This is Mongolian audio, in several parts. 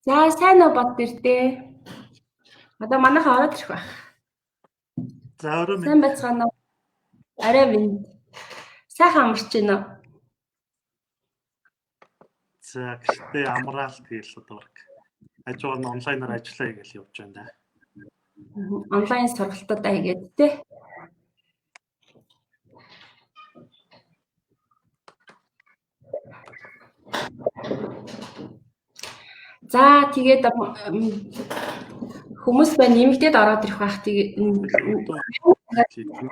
За сайн уу бод ирдээ. Одоо манайхаа ороод ирэх байх. За орой Сайн байцгаана уу? Арай минь. Сайхан амарч байна уу? За гэртээ амраал тэгэл одоо баг. Ажгаар нь онлайнаар ажиллая гэж явж байна да. Онлайн сургалтуудаа хийгээд тий. За тэгээд хүмүүс байна нэмэгдээд ороод ирэх байх. Тэгээд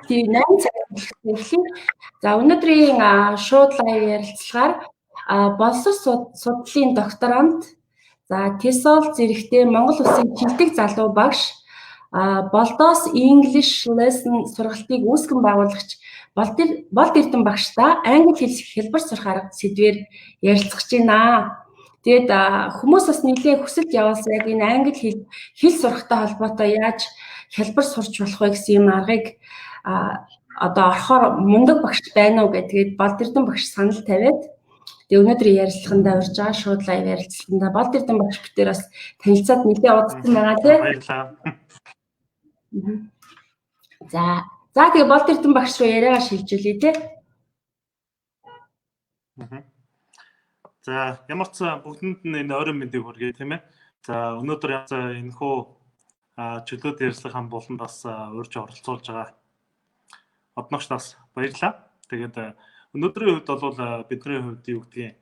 8 цаг эхлэв. За өнөөдрийн шууд лайв ярилцлагаар боловсрол судлалын докторант за TESOL зэрэгтэй Монгол Улсын чилдэг залуу багш Болдоос English Lesson сургалтыг үүсгэн байгуулагч Болд Эрдэнэ багштай англи хэл хэлбэр сурах арга сэдвээр ярилцах гэж байна. Тэгээд хүмүүс бас нэлээд хүсэлт явуулсан яг энэ англи хэл сурахтай холбоотой яаж хэлбэр сурч болох вэ гэсэн юм аргыг одоо орохоор мундаг багш байна уу гэдгээд Болд Эрдэнэ багш санал тавиад тэгээд өнөөдрийн ярилцлагандаа урьж байгаа шууд лайв ярилцлагандаа Болд Эрдэнэ багш битээр бас танилцаад нэлээд удсан байгаа тийм. Баярлалаа. За тэгээд Болд Эрдэнэ багш руу яриагаа шилжүүлье тий. За ямар ч бүгдэнд нь энэ орой мэндийг хүргэе тийм ээ. За өнөөдөр энэхүү чөлөөт ярилцлагын болонд бас урьж оролцуулж байгаа одногч бас баярлалаа. Тэгээд өнөөдрийн хувьд бол бидний хувьд юу гэдгийг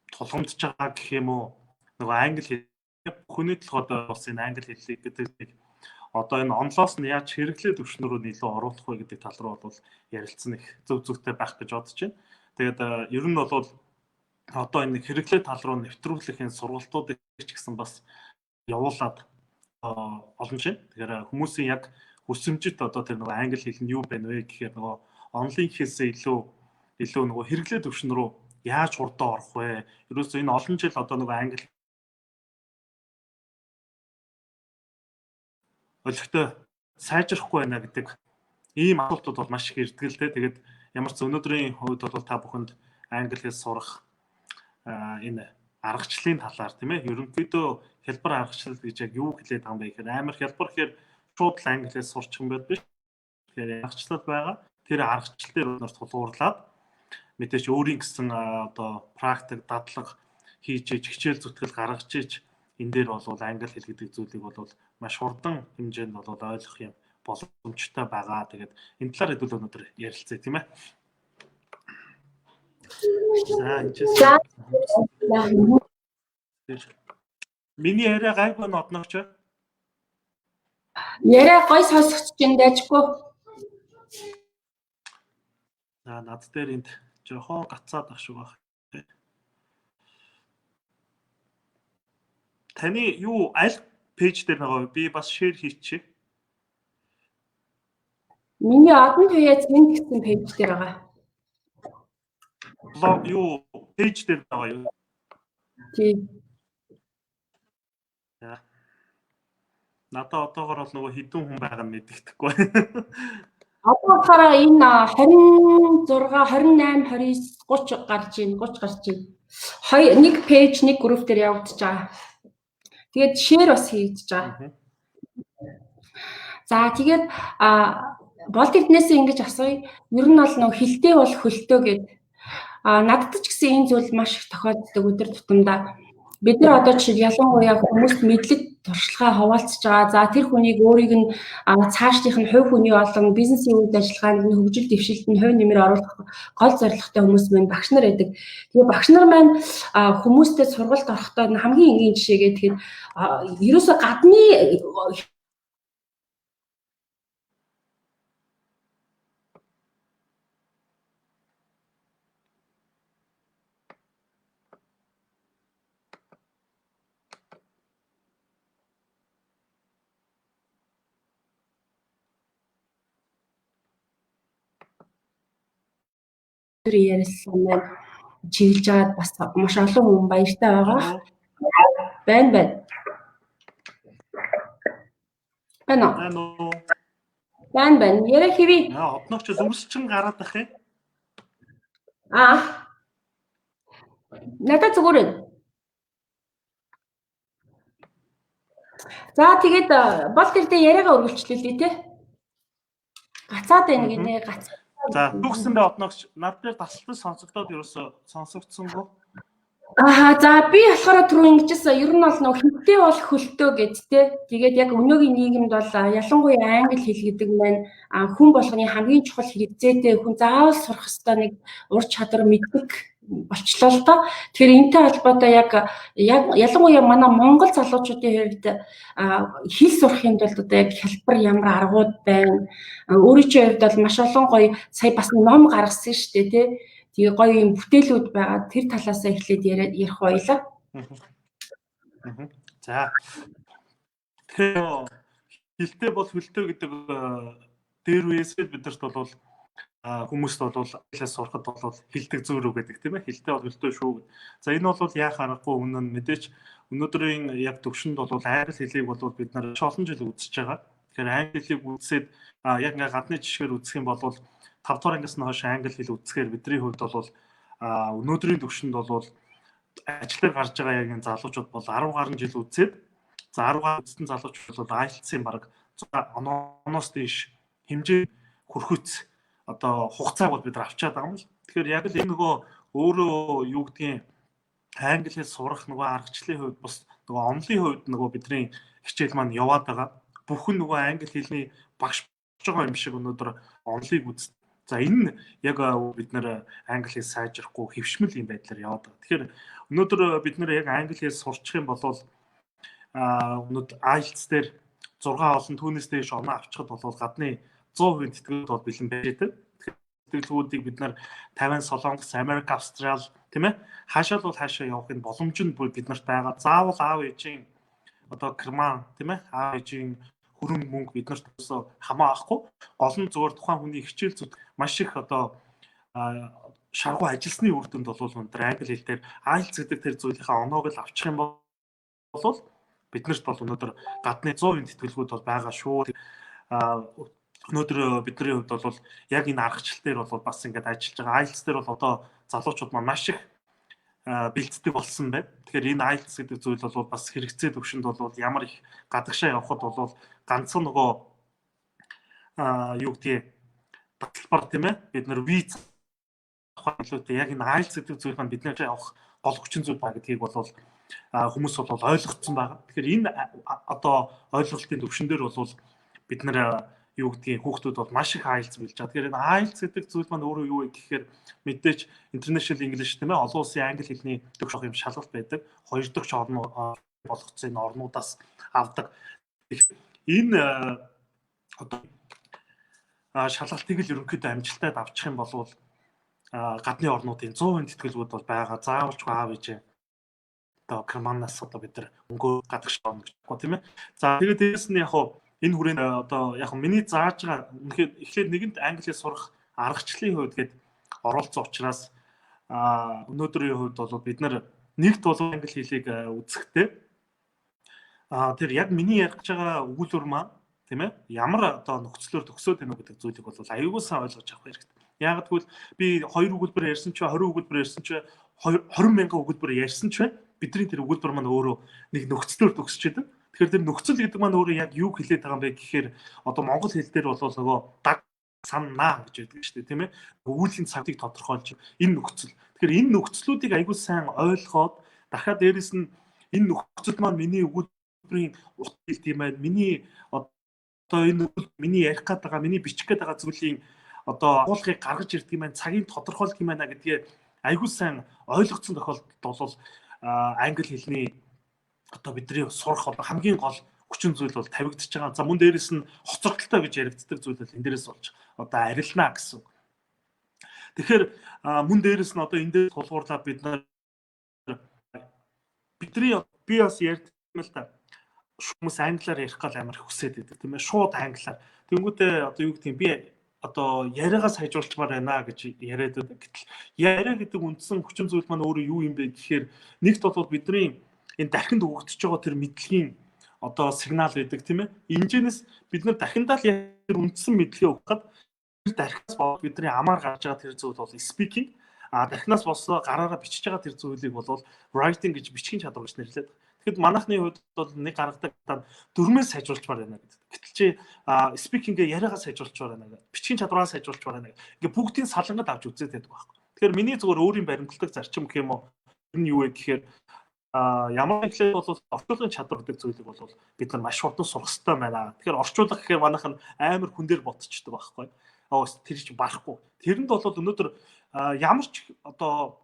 тулгамдж байгаа гэх юм уу нөгөө англи хэл хүний толгойд бас энэ англи хэллийг гэдэг одоо энэ онлоос нь яаж хэрэглээ төвшин рүү илүү оруулах вэ гэдэг тал руу бол ярилцсан их зөв зөвхтэй байх гэж бодож байна. Тэгээд ер нь бол одоо энэ хэрэглээ тал руу нэвтрүүлэх энэ сургалтуудыг ч гэсэн бас явуулаад олон чинь. Тэгэхээр хүмүүсийн яг хүсэмжит одоо тэр нөгөө англи хэл нь юу байна вэ гэхээр нөгөө онлайн хэлээсээ илүү нөгөө хэрэглээ төвшин рүү яаж хурдан орох вэ? Ерөөсөө энэ олон жил одоо нөгөө англи өлегтэй сайжрахгүй байна гэдэг ийм асуултууд бол маш их ирдэг л дээ. Тэгээд ямар ч өнөөдрийн хувьд бол та бүхэнд англи хэл сурах энэ аргачлалын талаар тийм ээ ерөнхийдөө хэлбэр аргачлал гэж яг юу хэлээд байгаа юм бэ гэхээр амар хэлбэр гэхээр шууд англи хэл сурчих юм байд биш. Тэгэхээр аргачлал байгаа. Тэр аргачлал дээр өнөр тулгуурлаад мэдээж өөрийн гэсэн одоо практик дадлага хийж хичээл зүтгэл гаргаж ич энэ дээр бол англи хэл гэдэг зүйлийг бол маш хурдан хэмжээнд бол ойлгох юм боломжтой байгаа. Тэгээд энэ талаар хэдүүл өнөөдөр ярилцъя тийм ээ. Миний яриа гайгүй нотногч. Яриа гой сонсогч чинь дайжгүй. За над дээр энд жоохон гацаад ах шиг байна. Таны юу аль пэйж дээр байгаа вэ? Би бас шеэр хийчихье. Миний одон туяац минь гэсэн пэйж дээр байгаа. Блог юу пэйж дээр байгаа юу? Тийм. За. Надад одоогоор бол нөгөө хідэн хүн байгаа нь мэддэхгүй. Одоо болохоор энэ 26, 28, 29, 30 гарч ийн, 30 гарч ийн. Нэг пэйж, нэг групп дээр явагдаж байгаа. Тэгээд шеэр бас хийж байгаа. За тэгээд Болд Эрдэнээс ингэж асууя. Ер нь бол нөгөө хилтэй бол хөлтөө гэдэг. Надад ч гэсэн энэ зүйл маш их тохиолддог өдөр тутамдаа. Бид нар одоо жишээ ялангуяа хүмүүст мэдлэг туршлагаа хуваалцж байгаа. За тэр хүнийг өөрийг нь цаашлих нь хувь хүний болон бизнесийн үйл ажиллагаанд нь хөгжил дэвшилт нь хувь нэмэр оруулах гол зорилготой хүмүүс маань багш нар байдаг. Тэгээ багш нар маань хүмүүстэй сургалт орохдоо хамгийн энгийн жишээгээ тэгэхээр ерөөсө гадны ярилцсан маань чиглэж аваад бас маш олон хүн баяртай байгаа. Байна. Яриа хэвээ. Одногч зүмсчин гараад ах юм. Надад зүгээр. За тэгээд бол тэр дээр яриагаа үргэлжлүүлээ тий. Гацаад байна гинэ гац. За түүхсэн бай одноогч над дээр тасалбал сонсогдоод ерөөсө сонсогдсонгүй. За би болохоор түрүү ингэжсэн ер нь бол нөгөө хинтээ бол хөлтөө гэж тий. Тэгээд яг өнөөгийн нийгэмд бол ялангуяа англи хэл гэдэг маань хүн болгоны хамгийн чухал хэрэгцээтэй хүн заавал сурах ёстой нэг ур чадвар мэддэг болчлоо л доо. Тэгэхээр энэтэй холбоотой яг ялангуяа манай монгол залуучуудын хувьд хэл сурахын тулд одоо яг хялбар ямар аргууд байна. Өөрийнхөө хувьд бол маш олон гоё сая бас ном гаргасан шүү дээ тий. Тэгээ гоё юм бүтээлүүд байгаа. Тэр талаасаа эхлээд ярих баялаа. За. Тэгэхээр хилтэй бол хөлтөө гэдэг дээр үесээ бидэрт бол хүмүүст бол айлаас сурахад бол хилдэг зөөрөө гэдэг тийм ээ. Хилтэй бол хөлтөө шүү. За энэ бол яах аргагүй үнэн нь мэдээч өнөөдрийн яг төвшөнд бол англи хэлийг бол бид нар олон жил үзэж байгаа. Тэгэхээр англи хэлийг үзсээд яг ингээ гадны жишгээр үзэх юм бол 5 дугаар ангиас нь хойш англи хэл үзэхээр бидний хувьд бол өнөөдрийн төвшөнд бол ажлаар гарч байгаа яг энэ залуучууд бол 10 гаруй жил үзээд за 10 гаруй үзсэн залуучууд бол IELTS-ийн баг 6 оноос дээш хэмжээ хүрхүүц одоо хугацааг бол бид нар авчаад байгаа юм л. Тэгэхээр яг л энэ нөгөө өөрөө юу гэдгийг англи хэл сурах нөгөө аргачлалын хувьд бас нөгөө онлын хувьд нөгөө бидний хичээл маань яваад байгаа. Бүхэн нөгөө англи хэлний багш байгаа юм шиг өнөөдөр онлыг үз. За энэ яг бид нэр англи хэл сайжрахгүй хэвшмэл юм байдлаар яваад байгаа. Тэгэхээр өнөөдөр бид нэр яг англи хэл сурчих юм бол өнөөдөр IELTS дээр 6 олон түүнээс дээш оноо авчихад бол гадны 100% тэтгэлүүд бол бэлэн байдаг. Тэтгэлгүүдийг бид нар 50 Солонгос, Америк, Австрал тийм ээ хаашаа бол хаашаа явахын боломж нь бид нарт байгаа. Заавал аав ээжийн одоо креман тийм ээ аав ээжийн хөрөнгө мөнгө бид нарт хамаа авахгүй. Гол нь зөвхөн тухайн хүний хичээл зүт маш их одоо шаргуу ажилсны үр дүнд бол өнөөдөр англи хэл дээр IELTS гэдэг тэр зүйлийнхаа оноог л авчих юм бол биднэрт бол өнөөдөр гадны 100% тэтгэлгүүд бол байгаа шүү. Өнөөдөр бидний хувьд бол яг энэ аргачлал дээр бол бас ингээд ажиллаж байгаа. IELTS дээр бол одоо залуучууд маань маш их бэлддэг болсон байна. Тэгэхээр энэ IELTS гэдэг зүйл бол бас хэрэгцээ төвшөнд бол ямар их гадагшаа явхад бол ганцхан нөгөө юу гэдгийг баталбар тийм ээ бид нар виз авахлуутай яг энэ IELTS гэдэг зүйл маань бидний явах гол хүчин зүйл ба гэдгийг бол хүмүүс бол ойлгоцсон байгаа. Тэгэхээр энэ одоо ойлголтын төвшин дээр бол бид нар юу гэдгийг хүүхдүүд бол маш их IELTS билж байгаа. Тэгэхээр энэ IELTS гэдэг зүйл маань өөрөө юу вэ гэхээр мэдээж International English тийм ээ олон улсын англи хэлний төгсөх юм шалгалт байдаг. 2 дахь орнууд болгоцсон энэ орнуудаас авдаг. Энэ одоо шалгалтыг л ерөнхийдөө амжилтад авчих юм бол гадны орнуудын 100% тэтгэлгүүд бол байгаа. Заавалч аав ээж одоо креманаас одоо бид нар өнгөө гадагш орно гэж байна тийм ээ. За тэгээд дээрэс нь яг энэ хүрээнд одоо яг миний зааж байгаа эхлээд нэгэнд англи хэл сурах аргачлалын хувьд гээд оролцсон учраас өнөөдрийн хувьд бол бид нар нэгт бол англи хэлийг үзэхдээ тэр яг миний ярих байгаа өгүүлбэр маань тийм ээ ямар одоо нөхцлөөр төгсөөд байна гэдэг зүйлийг бол аюулгүй сайн ойлгож авах хэрэгтэй. Яг тэгвэл би 2 өгүүлбэр ярьсан ч 20 өгүүлбэр ярьсан ч 20 мянган өгүүлбэр ярьсан ч бидний тэр өгүүлбэр маань өөрөө нэг нөхцлөөр төгсөж байдаг. Тэгэхээр тэр нөхцөл гэдэг маань өөрөө яг юу хэлээд байгаа юм бэ гэхээр одоо монгол хэл дээр бол нөгөө даг санаа гэж байдаг шүү дээ тийм ээ. Өгүүллийн цагтыг тодорхойлж энэ нөхцөл. Тэгэхээр энэ нөхцлүүдийг аягүй сайн ойлгоод дахиад дээрэс нь энэ нөхцөл маань миний өгүүлбэрийн утга хэлт юм байна. Миний одоо энэ миний ярих гээд байгаа, миний бичих гээд байгаа зүйлийн одоо агуулгыг гаргаж ирдэг юм байна, цагийг тодорхойлдог юм байна гэдгээ аягүй сайн ойлгоцсон тохиолдолд бол англи хэлний одоо бидний сурах хамгийн гол хүчин зүйл бол тавигдчихж байгаа. За мөн дээрэс нь хоцрогдолтой гэж яригддаг зүйл бол энэ дээрээс болж одоо арилнаа гэсэн. Тэгэхээр мөн дээрэс нь одоо энэ дээр тулгуурлаад бид нар би бас ярьдаг юм л та. Хүмүүс англиар ярих гал амар хүсээд байдаг тийм ээ. Шууд англиар. Тэнгүүтээ одоо юу гэдэг юм би одоо яриагаа сайжруулчмаар байна гэж яриад байдаг. Гэтэл яриа гэдэг үндсэн хүчин зүйл маань өөрөө юу юм бэ гэхээр нэгт бол бидний энэ дахинд өгөгдөж байгаа тэр мэдлэгийн одоо сигнал байдаг тийм ээ. Инженээс бид нар дахиндаа л тэр үндсэн мэдлэгээ өгөх гээд тэр дахиас бод бидний амаар гарч байгаа тэр зүйл бол speaking дахинаас босоо гараараа бичиж байгаа тэр зүйлийг бол writing гэж бичгийн чадвар гэж нэрлэдэг. Тэгэхэд манайхны хувьд бол нэг гаргадаг дөрмөөс сайжруулчмаар байна гэдэг. Гэтэл чи спикингээ яриагаа сайжруулчмаар байна гэдэг. Бичгийн чадвараа сайжруулчмаар байна гэдэг. Ингээ бүгдийн салангад авч үзээд байдаг байхгүй. Тэгэхээр миний зүгээр өөрийн баримтлагдаг зарчим гэх юм уу энэ юу вэ гэхээр ямар нэг хэлбэл бол орчуулгын чадвар гэдэг зүйлийг бол бид нар маш хурдан сурах хэрэгтэй байна. Тэгэхээр орчуулга гэхээр манайх нь амар хүн дээр ботчдөг байхгүй. Тэр чинь барахгүй. Тэрэнд бол өнөөдөр ямар ч одоо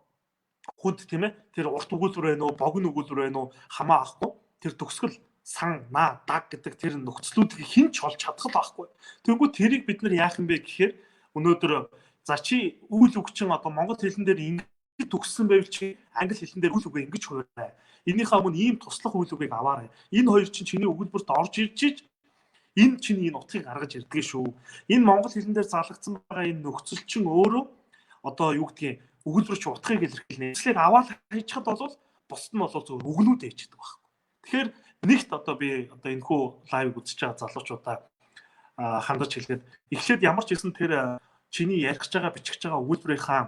хүнд тийм ээ тэр урт өгүүлбэр байна уу, богино өгүүлбэр байна уу хамаа ахгүй. Тэр төгсгөл сан, наа, даг гэдэг тэр нөхцлүүдийг хэн ч олж чадах байхгүй. Тэгвэл тэрийг бид нар яах юм бэ гэхээр өнөөдөр за чи үйл өгчин одоо монгол хэлэн дээр төгссөн байвал чи англи хэлэн дээр үйл үгээ ингэж хуурай. Энийхээ өмнө ийм туслах үйл үгийг аваарай. Энэ хоёр чинь чиний өгүүлбэрт орж ирж энэ чиний энэ утгыг гаргаж ирдэг шүү. Энэ монгол хэлэн дээр залгагдсан байгаа энэ нөхцөл чинь өөрөө одоо юу гэдгийг өгүүлбэр чи утгыг илэрхийлнэ. Эцлийг аваад хийчихад бол бусд нь бол зөв өгнүүд ээждэг байхгүй. Тэгэхээр нэгт одоо би одоо энэ хүү лайв үзэж байгаа залуучуудаа хандаж хэлгээд эхлээд ямар ч гэсэн тэр чиний ярих гэж байгаа бичих гэж байгаа өгүүлбэрийнхаа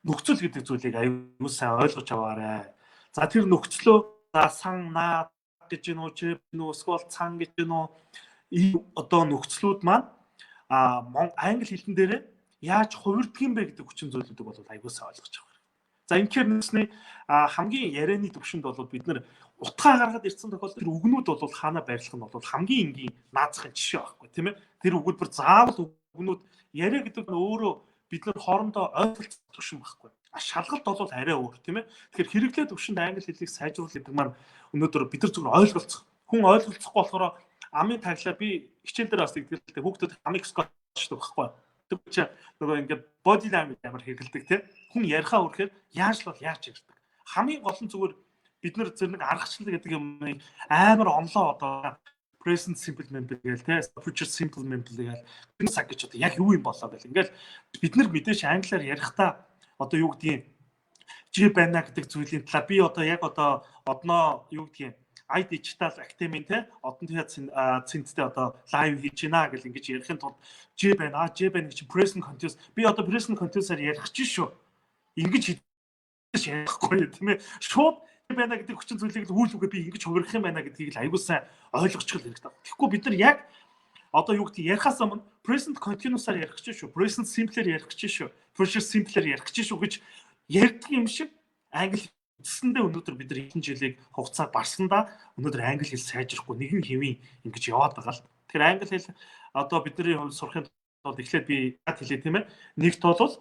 нөхцөл гэдэг зүйлийг аюул сайн ойлгож аваарай. За тэр нөхцлөө за сан наа гэж нөө эсвэл цан гэж нөө ийм одоо нөхцлүүд маань англи хэлэн дээр яаж хувирдаг юм бэ гэдэг хүчин зүйлүүдийг бол аюул сайн ойлгож аваарай. За инхээр нэсний хамгийн ярианы төвшөнд бол бид нар утгаа гаргаад ирсэн тохиолдолд тэр үгнүүд бол хаана байрлах нь бол хамгийн энгийн наазахын жишээ байхгүй тийм ээ. Тэр өгүүлбэр заавал үгнүүд яриа гэдэг нь өөрөө бид нар хоорондоо ойлголцох төвшин байхгүй. Шалгалт бол арай өөр тийм ээ. Тэгэхээр хэрэглээ төвшөнд англи хэлийг сайжруулах гэдэг маань өнөөдөр бид нар зөвхөн ойлголцох. Хүн ойлголцохгүй болохоор амын таглаа би хичээл дээр бас тэгдэлтэй хүүхдүүд амыг скотчдаг байхгүй. Тэгвэл чи нөгөө ингээд body language амар хэрэгэлдэг тийм. Хүн яриахаа үрхээр яаж л бол яаж ярьдаг. Хамгийн гол нь зүгээр бид нар зөв нэг аргачлал гэдэг юм амар онлоо одоо present simple member гээл те future simple member гээл энэ цаг гэж одоо яг юу юм болоо байл. Ингээл бид нар мэдээж англиар ярихдаа одоо юу гэдгийг G байна гэдэг зүйлийн талаар би одоо яг одоо одноо юу гэдгийг I digital academy те одон тэгээ цэнттэй одоо лайв хийж гинэ гэл ингэж ярихын тулд G байна гэж present continuous би одоо present continuous-аар ярих чинь шүү. Ингэж ярихгүй тийм ээ. Шууд байна гэдэг хүчин зүйлийг л үйл үгээ би ингэж хувирах юм байна гэдгийг л аягүй сайн ойлгочих хэрэгтэй. Тэгэхгүй бид нар яг одоо юу гэдгийг ярихаас өмнө present continuous-аар ярих гэж шүү. Present simple-аар ярих гэж шүү. Future simple-аар ярих гэж шүү гэж ярьдаг юм шиг англи үсэндээ өнөөдөр бид нар хэдэн жилийг хугацаа барсандаа өнөөдөр англи хэл сайжрахгүй нэгэн хэвийн ингэж яваад байгаа л. Тэгэхээр англи хэл одоо бидний хувьд сурахын тулд эхлээд би яд хэлээ тийм ээ. Нэгт бол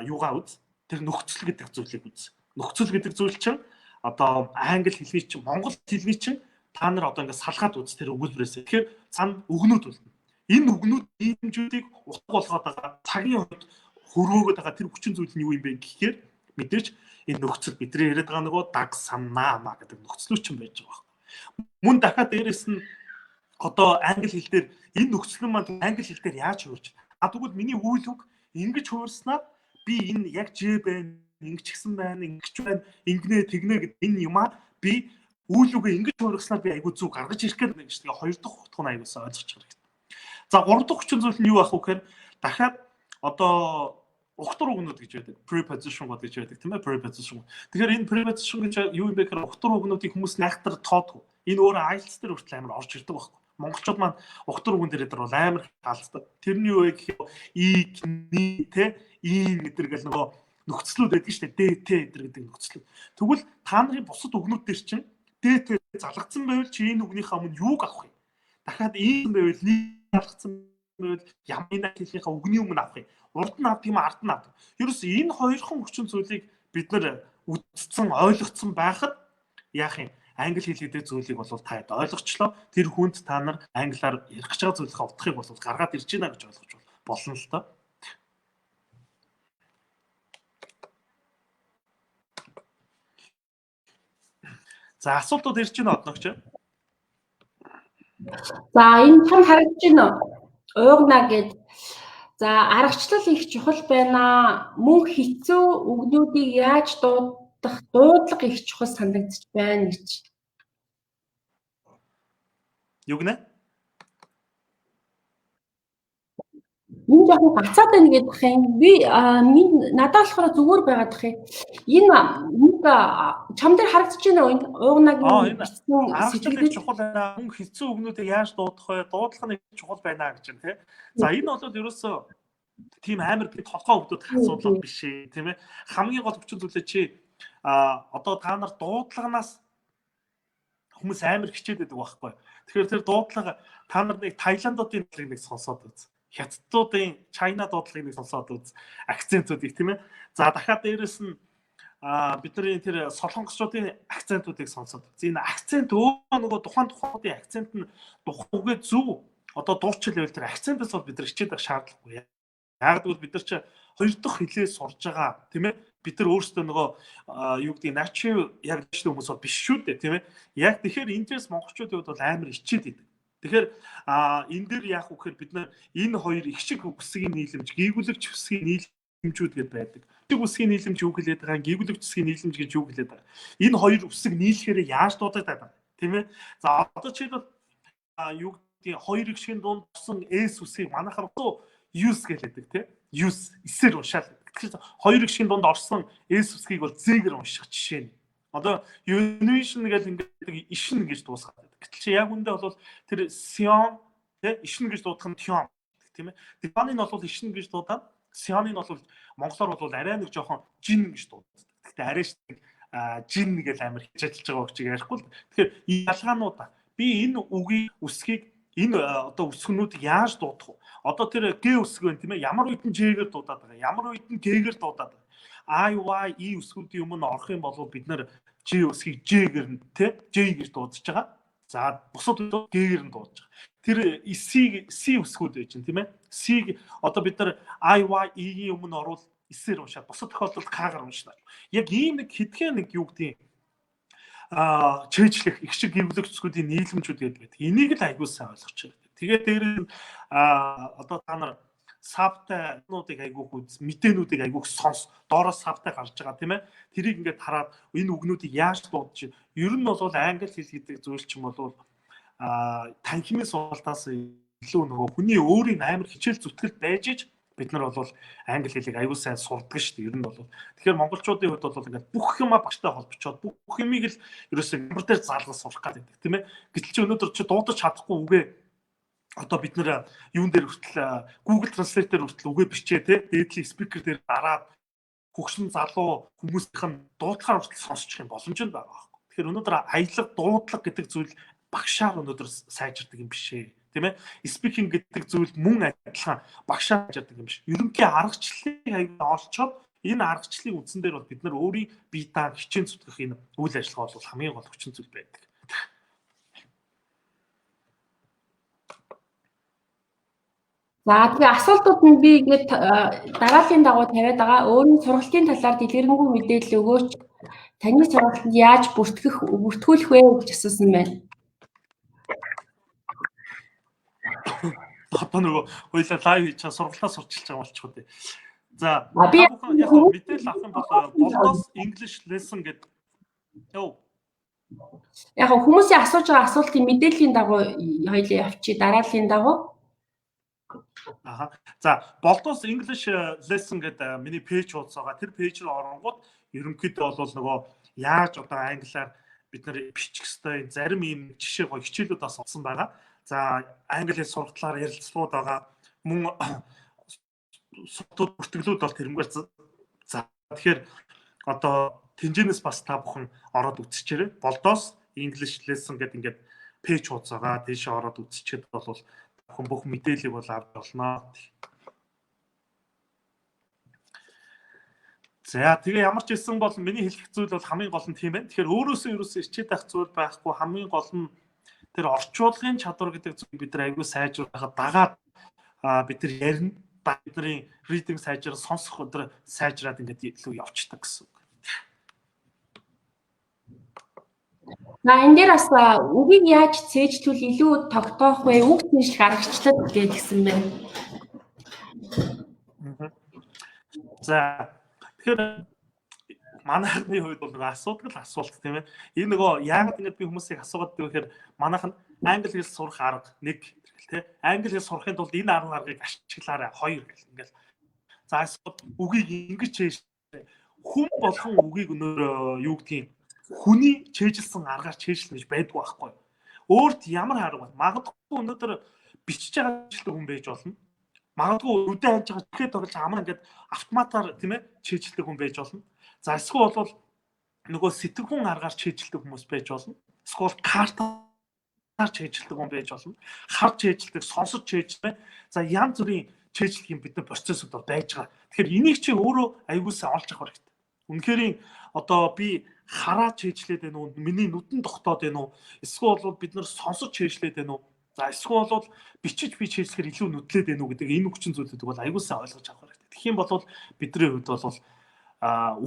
юугаа үз тэр нөхцөл гэдэг зүйлийг үз. Нөхцөл гэдэг зүйл чинь одоо англи хэлний чинь монгол хэлний чинь та нар одоо ингээд салгаад үз тэр өгүүлбэрээс. Тэгэхээр цаана өгнүүд болно. Энэ өгнүүд иймжүүдийг утга болгоод байгаа цагийн хувьд хөрвөөгд байгаа тэр хүчин зүйл нь юу юм бэ гэхээр мэдээж энэ нөхцөл бидний яриад байгаа нөгөө даг самнаа маа гэдэг нөхцлүүд ч юм байж байгаа байна. Мөн дахиад дээрэс нь одоо англи хэл дээр энэ нөхцөл маань англи хэл дээр яаж хувирч тэгвэл миний үйл үг ингэж хувирснаар би энэ яг Ж байна ингэж гисэн байна ингэж байна ингэнэ тэгнэ гэдэг энэ юмаа би үйл үгээ ингэж хувирснаар би айгүй зүг гаргаж ирэх гэдэг нэг чинь хоёр дахь утга нь айгуусаа ойлгож хэрэгтэй. За гурав дахь хүчин зүйл нь юу ах вэ гэхээр дахиад одоо угтар үгнүүд гэж байдаг. Preposition гэж байдаг тийм ээ preposition. Тэгэхээр энэ preposition гэж юу юм бэ гэхээр угтар үгнүүдийг хүмүүс найхтар тоодгүй. Энэ өөрөө IELTS дээр хүртэл амар орж ирдэг байхгүй. Монголчууд маань угтар үгэн дээр бол амар хаалцдаг. Тэрний юу вэ гэхээр ик, ни те ийн гэдэр гэл нөгөө нөхцлүүд байдаг шүү дээ. ДТ гэдэр гэдэг нөхцлүүд. Тэгвэл та нарын бусад үгнүүд дээр чинь ДТ залгацсан байвал чи энэ үгнийхээ өмнө юуг авах юм? Дахиад ийн байвал ни залгацсан байвал ямын хэлнийхээ үгний өмнө авах юм. Урд нь авдаг юм ард нь авдаг. Ерөөс энэ хоёрхан хүчин зүйлийг бид нар үздсэн ойлгоцсон байхад яах юм? Англи хэл гэдэг зүйлийг бол та ойлгочлоо. Тэр хүнд та нар англиар ярих гэж байгаа зүйлийнхаа утгыг бол гаргаад ирж байна гэж ойлгож болно л доо. За асуултууд ирж байна одногч. За энэ том харагдаж байна. Уугна гэд за аргачлал их чухал байна. Мөн хэцүү үгнүүдийг яаж дуудлага их чухал санагдаж байна гэж. Юу гэнэ? Энэ жоохон гацаад байна гэдэг юм. Би надад болохоор зүгээр байгаад тах юм. Энэ нэг чам дээр харагдаж байна уу? Уугнагийн Энэ бичсэн аргачлал их сэтгэлдэл. чухал байна. Хүн хэцүү үгнүүдийг яаж дуудах вэ? Дуудлага нь их чухал байна гэж байна, тий. За энэ бол ерөөсөө тийм амар би толгой хөвгдөд асуудал биш ээ, тийм ээ. Хамгийн гол хүчин зүйлээ чи одоо та нар дуудлаганаас хүмүүс амар хичээд байдаг байхгүй. Тэгэхээр тэр дуудлага та нар нэг Таиландуудын дуудлагыг нэг сонсоод үз. Хятадуудын Чайна дуудлагыг нэг сонсоод үз. Акцентуудыг тийм ээ. За дахиад дээрэс нь бидний тэр солонгосчуудын акцентуудыг сонсоод үз. Энэ акцент өөрөө нөгөө тухайн акцент нь тухайг зөв одоо дуурчлал байвал тэр акцентээс бол бид нар хичээд байх шаардлагагүй. Яг гэвэл бид нар чи хоёр дахь хэлээ сурж байгаа тийм ээ. Бид нар өөрсдөө нөгөө юу гэдэг native яг native хүмүүс бол биш шүү дээ тийм ээ. Яг тэгэхээр эндээс монголчуудын хувьд бол амар ичээд идэв. Тэгэхээр энэ дээр яах вэ гэхээр бид нар энэ хоёр их шиг үсгийн нийлэмж, гийгүлэгч үсгийн нийлэмжүүд гэдээ байдаг. Их үсгийн нийлэмж юу хэлээд байгаа, гийгүлэгч үсгийн нийлэмж гэж юу хэлээд байгаа. Энэ хоёр үсэг нийлэхээр яаж дуудаад байгаа тийм ээ. За одоо жишээлбэл юу гэдэг хоёр их шиг дунд орсон S үсгийг манайхаар use гэлээдэг тийм. Use эсээр уншаал. Тэгэхээр хоёр их шиг дунд орсон S үсгийг бол Z-гэр унших жишээ нь. Одоо union гэж ингээд ишин гэж дуусгаад байдаг. Гэтэл чи яг үндэ бол тэр sion тийм ишин гэж дуудах нь tion тийм ээ. Tion нь бол ишин гэж дуудаад sion нь бол монголоор бол арай нэг жоохон жин гэж дууддаг. Гэхдээ арай шиг жин гэж амар хийж ажиллаж байгаа үг чиг ярихгүй л. Тэгэхээр ялгаанууд би энэ үгийн үсгийг энэ одоо үсгнүүдийг яаж дуудах вэ? Одоо тэр Г үсэг байна тийм ээ. Ямар үед нь Ж-гээр дуудаад байгаа. Ямар үед нь Г-гээр дуудаад байгаа. I, Y, E үсгүүдийн өмнө орох юм бол бид нэр Ж үсгийг Ж-гээр нь тийм J гэж дуудаж байгаа. За бусад үед Г-гээр нь дуудаж байгаа. Тэр C үсгүүд байж чинь тийм ээ. C одоо бид нар I, Y, E-ийн өмнө орвол эсээр уншаад бусад тохиолдолд К-гаар уншна. Яг ийм нэг хэдхэн нэг юу гэдэг чэйжлэх их шиг гэрүүлэгч үсгүүдийн нийлэмжүүд гэдэг. Энийг л айгуу сайн ойлгоч хэрэгтэй. Тэгээд дээр нь одоо та нар сабтайнуудыг айгуух үз, мэдээнүүдийг айгуух сонс, доороос сабтай гарч байгаа тийм ээ. Тэрийг ингээд хараад энэ үгнүүдийг яаж дуудаж, ер нь бол англи хэл гэдэг зүйл чинь бол танхимын сургалтаас илүү нөгөө хүний өөрийн амар хичээл зүтгэл байж иж бид нар бол англи хэлийг аюул сайн сурдаг шүү дээ. Ер нь бол. Тэгэхээр монголчуудын хувьд бол ингээд бүх юма багштай холбочоод бүх юмыг л ерөөсөө ямар дээр заалгаж сурах гэдэг тийм ээ. Гэтэл чи өнөөдөр чи дуудаж чадахгүй үгээ одоо бид нэр юун дээр хүртэл Google Translate дээр хүртэл үгээ бичээ тий. Дээдлийн спикер дээр дараад хөгшин залуу хүмүүсийн дуудлагаар хүртэл сонсчих юм боломж нь байгаа байхгүй. Тэгэхээр өнөөдөр аялал дуудлага гэдэг зүйл багшаар өнөөдөр сайжирдаг юм биш ээ. Тийм ээ. Speaking гэдэг зүйл мөн адилхан багшаа ажилладаг юм биш. Ерөнхий аргачлалыг аяга олцоод энэ аргачлалын үндсэн дээр бол бид нар өөрийн бие даа хичээн зүтгэх энэ үйл ажиллагаа бол хамгийн гол хүчин зүйл байдаг. За тэгээ асуултууд нь би ингээд дараагийн дагуу тавиад байгаа. Өөрийн сургалтын талаар дэлгэрэнгүй мэдээлэл өгөөч. Таны сургалтанд яаж бүртгүүлэх вэ гэж асуусан байна. Одоо нөгөө хоёлаа лайв хийж чаа сургалтаа сурчилж байгаа болчихоо дээ. За би яг мэдээлэл авах юм бол болдоос English lesson гэдэг. Яг хүмүүсийн асууж байгаа асуултын мэдээллийн дагуу хоёлаа явчих дараагийн дагуу. За болдоос English lesson гэдэг миний пэйж ууцгаа. Тэр пэйж рүү оронгууд ерөнхийдөө бол нөгөө яаж одоо англиар бид нар бичих ёстой зарим юм жишээ гоё хичээлүүд бас олсон байгаа. За англи хэл сургалтаар ярилцлагууд байгаа. Мөн сургалтууд бүртгэлүүд бол тэрнгээр за тэгэхээр одоо тэнжэнээс бас та бүхэн ороод үзчихээрэй. Болдоос English lesson гэдэг ингээд пэйж ууцгаа дээшээ ороод үзчихэд бол бүх мэдээллийг бол авч болно. За тэгээ ямар ч хэлсэн бол миний хэлэх зүйл бол хамгийн гол нь тийм байна. Тэгэхээр өөрөөсөө ирчээд байх зүйл байхгүй хамгийн гол нь тэр орчуулгын чадвар гэдэг зүйл бид нар аягүй сайжруулахад дагаад бид нар ярина. Бидний reading сайжрал сонсох өдөр сайжраад ингээд илүү явчихдаг гэсэн үг. Энэ дээр бас үгийг яаж цээжлүүл илүү тогтоох вэ? Үг цээжлэх аргачлал гэсэн байна. За тэгэхээр манайхны хувьд бол нэг асуудал асуулт тийм ээ. Энэ нөгөө яагаад ингэж би хүмүүсийг асуугаад гэхээр манайх нь англи хэл сурах арга нэг тий. Англи хэл сурахын тулд энэ аргыг ашиглаарай 2 гэл ингээл. За эсвэл үгийг ингэж чийж хүн болгон үгийг өнөр юу гэдгийг хүний чийжилсэн аргаар чийжлэх гэж байдгүй байхгүй. Өөрт ямар арга байна? Магадгүй өнөөдөр бичиж байгаа хүн байж болно. Магадгүй үдэ хайж байгаа тэгэхэд тоглож амар ингээд автоматар тийм ээ чийжилдэг хүн байж болно. За эсвэл бол нөгөө сэтгэхүйн аргаар чийжилдэг хүмүүс байж болно. Эсвэл картаар чийжилдэг хүн байж болно. Харж чийжилдэг, сонсож чийжилдэг. За янз бүрийн чийжилэх юм бидний процессыг байж байгаа. Тэгэхээр энийг чи өөрөө аягуулсаа олж авах хэрэгтэй. Үнэхээр одоо би хараа чийжлээд байна уу? Миний нүдэн тогтоод байна уу? Эсвэл бол бид нар сонсож чийжлээд байна уу? За эсвэл бол бичиж би чийжлэхээр илүү нүдлээд байна уу гэдэг энэ хүчин зүйлүүдийг бол аягуулсаа ойлгож авах хэрэгтэй. Тэгэх юм бол бидний хувьд бол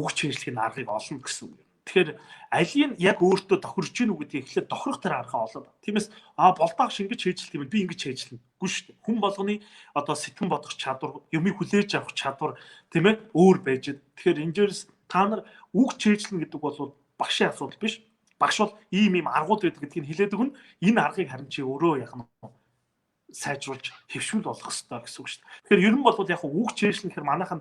үг чийжлэхийн аргыг олно гэсэн үг. Тэгэхээр алийг яг өөртөө тохирч гин үү гэдгийг эхлээд тохирох тэр арга олоод. Тиймээс болдоогш ингэж чийжлэх юм би ингэж чийжлэнэ. Үгүй шүү дээ. Хүн болгоны одоо сэтгэн бодох чадвар, юмыг хүлээж авах чадвар тийм ээ өөр байж. Тэгэхээр энэ дээрс та нар үг чийжлэнэ гэдэг бол багшийн асуудал биш. Багш бол ийм аргууд байдаг гэдгийг хэлээд өгнө. Энэ аргыг харин чи өөрөө яг нь сайжруулж хэвшмэл болгох хэрэгтэй гэсэн үг шүү дээ. Тэгэхээр ер нь бол яг үг чийжлэнэ гэхээр манайхан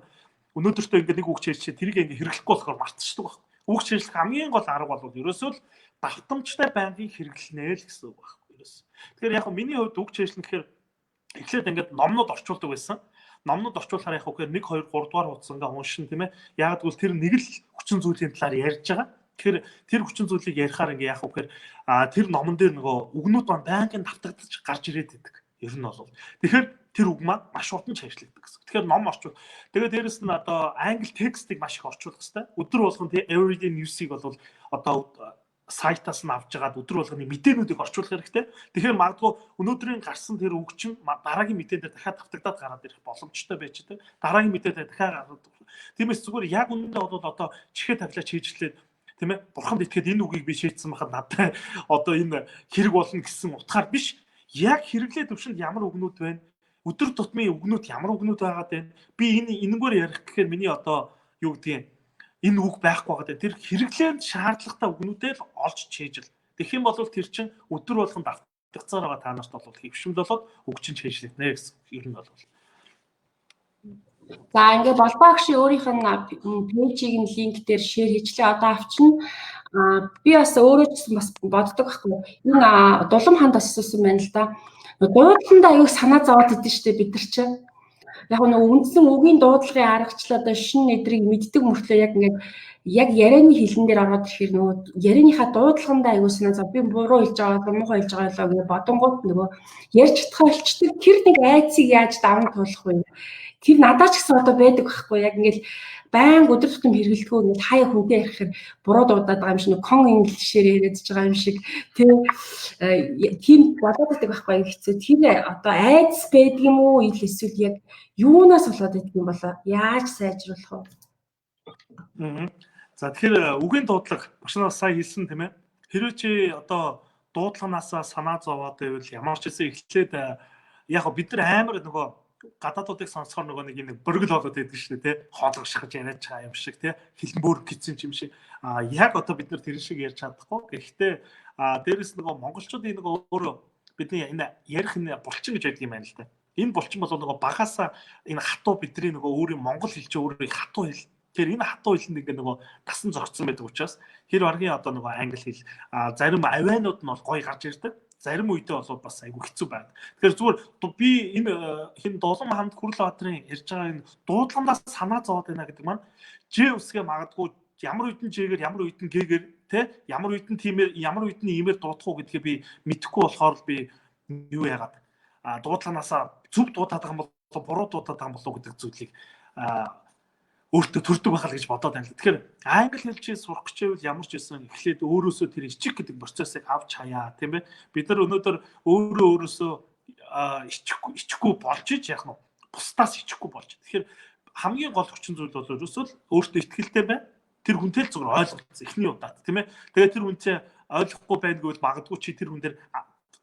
өнөөдөртөө ингээд нэг үг чийжлээ тэрийг ингээд хэрэглэхгүй болохоор мартчихдаг байна. Үг чийжлэх хамгийн гол арга бол ерөөсөө л давтамжтай байнгын хэрэглэнэ л гэсэн үг байхгүй ерөөс. Тэгэхээр яг миний хувьд үг чийжлэнэ гэхээр эхлээд ингээд номнууд орчуулдаг байсан. Номнууд орчуулахаар яг үхээр 1 2 3 дугаар хуудасангаа уншин тийм ээ. Яг гэвэл тэр нэг л хүчин зүйлийн талаар ярьж байгаа. Тэгэхээр тэр хүчин зүйлийг ярихаар ингээ яг үхээр тэр номон дээр нөгөө үгнүүд байнгын давтагдаж гарч ирээд идэг. Ер нь бол. Тэгэхээр тэр үг маань маш урдан чийжлэгдэг гэсэн. Тэгэхээр ном орчуул. Тэгээд дээрэс нь одоо англи текстийг маш их орчуулах хэрэгтэй. Өдөр болгон тий everyday news-ийг бол одоо сайтаас нь авч жагаад өдөр болгоны мэдээнүүдийг орчуулах хэрэгтэй. Тэгэхээр магадгүй өнөөдрийн гарсан тэр үг чинь дараагийн мэдээ дээр дахиад давтагдаад гараад ирэх боломжтой байж тээ. Дараагийн мэдээ дээр дахиад гараад. Тиймээс зүгээр яг үнэндээ бол одоо чихээ тавлаа чийжлээд тийм ээ. Бурханд итгэхэд энэ үгийг би шийдсэн байхад надад одоо энэ хэрэг болно гэсэн утгаар биш. Яг хэрэглээ төвшөнд ямар үгнүүд байна? Өдөр тутмын үгнүүд ямар үгнүүд байгаад байна? Би энэгээр ярих гэхээр миний одоо юу гэдгийг энэ үг байхгүй байгаа. Тэр хэрэглээнд шаардлагатай үгнүүдээ л олж чийжил. Тэгэх юм бол тэр чинь өдөр болгон давтагцаар байгаа та нарт бол хэвшмэл болоод үг чинь чийжлэгнэ гэсэн. Ер нь бол. За ингээд болбаагшийн өөрийнх нь пэйжийг нь линк дээр шеэр хийчлээ. Одоо авчна. Би бас өөрөө ч бас боддог байхгүй. Энэ дулам ханд асуусан байна л да. Дуудланда аюу санаа зовоод идэв штэ бид нар чинь. Яг нэг үндсэн үгийн дуудлагын аргачлал одоо шин нэдрийг мэддэг мөртлөө яг ингээд яг ярианы хэлэн дээр ороод ирэхээр нөгөө ярианыхаа дуудлагандаа аюу санаа зов. Би буруу хэлж байгаа, муухай хэлж байгаа лөө гэж бодонгууд нөгөө ярьж чадхаа болчтой. Тэр нэг айцыг яаж даван туулах вэ? Тэр надад ч гэсэн одоо байдаг байхгүй яг ингээд баян өдөр тутам хэрэгэлдэггүй ингээд хаяа хүнтэй ярихээр буруу дуудаад байгаа юм шиг нэг кон инглишээр яриад байгаа юм шиг тийм болоод байдаг байхгүй хэцүү. Тэр одоо айц байдаг юм уу эсвэл яг юунаас болоод байдаг юм болоо яаж сайжруулах вэ? За тэгэхээр үгийн дуудлага багшнаас сая хэлсэн тийм ээ. Хэрвээ чи одоо дуудлаганаасаа санаа зовоод байвал ямар ч хэсэг эхлээд яг бид нар амар нөгөө гадаадуудыг сонсохоор нөгөө нэг бөргөл болоод байдаг шүү дээ тий. Хоолгошгож яриад байгаа юм шиг тий. Хилбөр гизэн юм шиг. Яг одоо бид нар тэр шиг ярьж чадахгүй. Гэхдээ дээрэс нөгөө монголчуудын нөгөө өөр бидний энэ ярих энэ булчин гэж байдаг юм байна л да. Энэ булчин бол нөгөө багасаа энэ хатуу бидний нөгөө өөрийн монгол хэлч өөрөө хатуу хэл. Тэгэхээр энэ хатуу хэлэнд ингээ нөгөө дасан зогцсон байдаг учраас хэр аргийн одоо нөгөө англи хэл зарим авианууд нь бол гоё гарч ирдэг. Зарим үедээ бол бас айгүй хэцүү байна. Тэгэхээр зүгээр би энэ хин дулам ханд Хүрлбаатарын ярьж байгаа энэ дуудлагандаас санаа зовоод байна гэдэг маань Ж үсгээ магадгүй ямар үедэн Ж-гээр ямар үедэн Г-гээр те ямар үедэн тиймэр ямар үедэн иймэр дуудах уу гэдгээ би мэдэхгүй болохоор би юу яагаад дуудлаганаасаа зөв дуудаад байгаа юм бол буруу дуудаад байгаа юм болов гэдэг зүйлийг өөртөө төрдөг байхал гэж бодоод байна. Тэгэхээр англи хэлчээ сурах гэвэл ямар ч байсан эхлээд өөрөөсөө тэр ичих гэдэг процессыг авч хаяа тийм ээ. Бид нар өнөөдөр өөрөөсөө ичихгүй болж ич яах нь бусдаас ичихгүй болж. Тэгэхээр хамгийн гол хүчин зүйл бол өөрөөсөө л өөртөө итгэлтэй бай. Тэр хүнтэй л зүгээр ойлголцсон эхний удаад тийм ээ. Тэгээд тэр хүнтэй ойлгохгүй байна гэвэл магадгүй чи тэр хүн дээр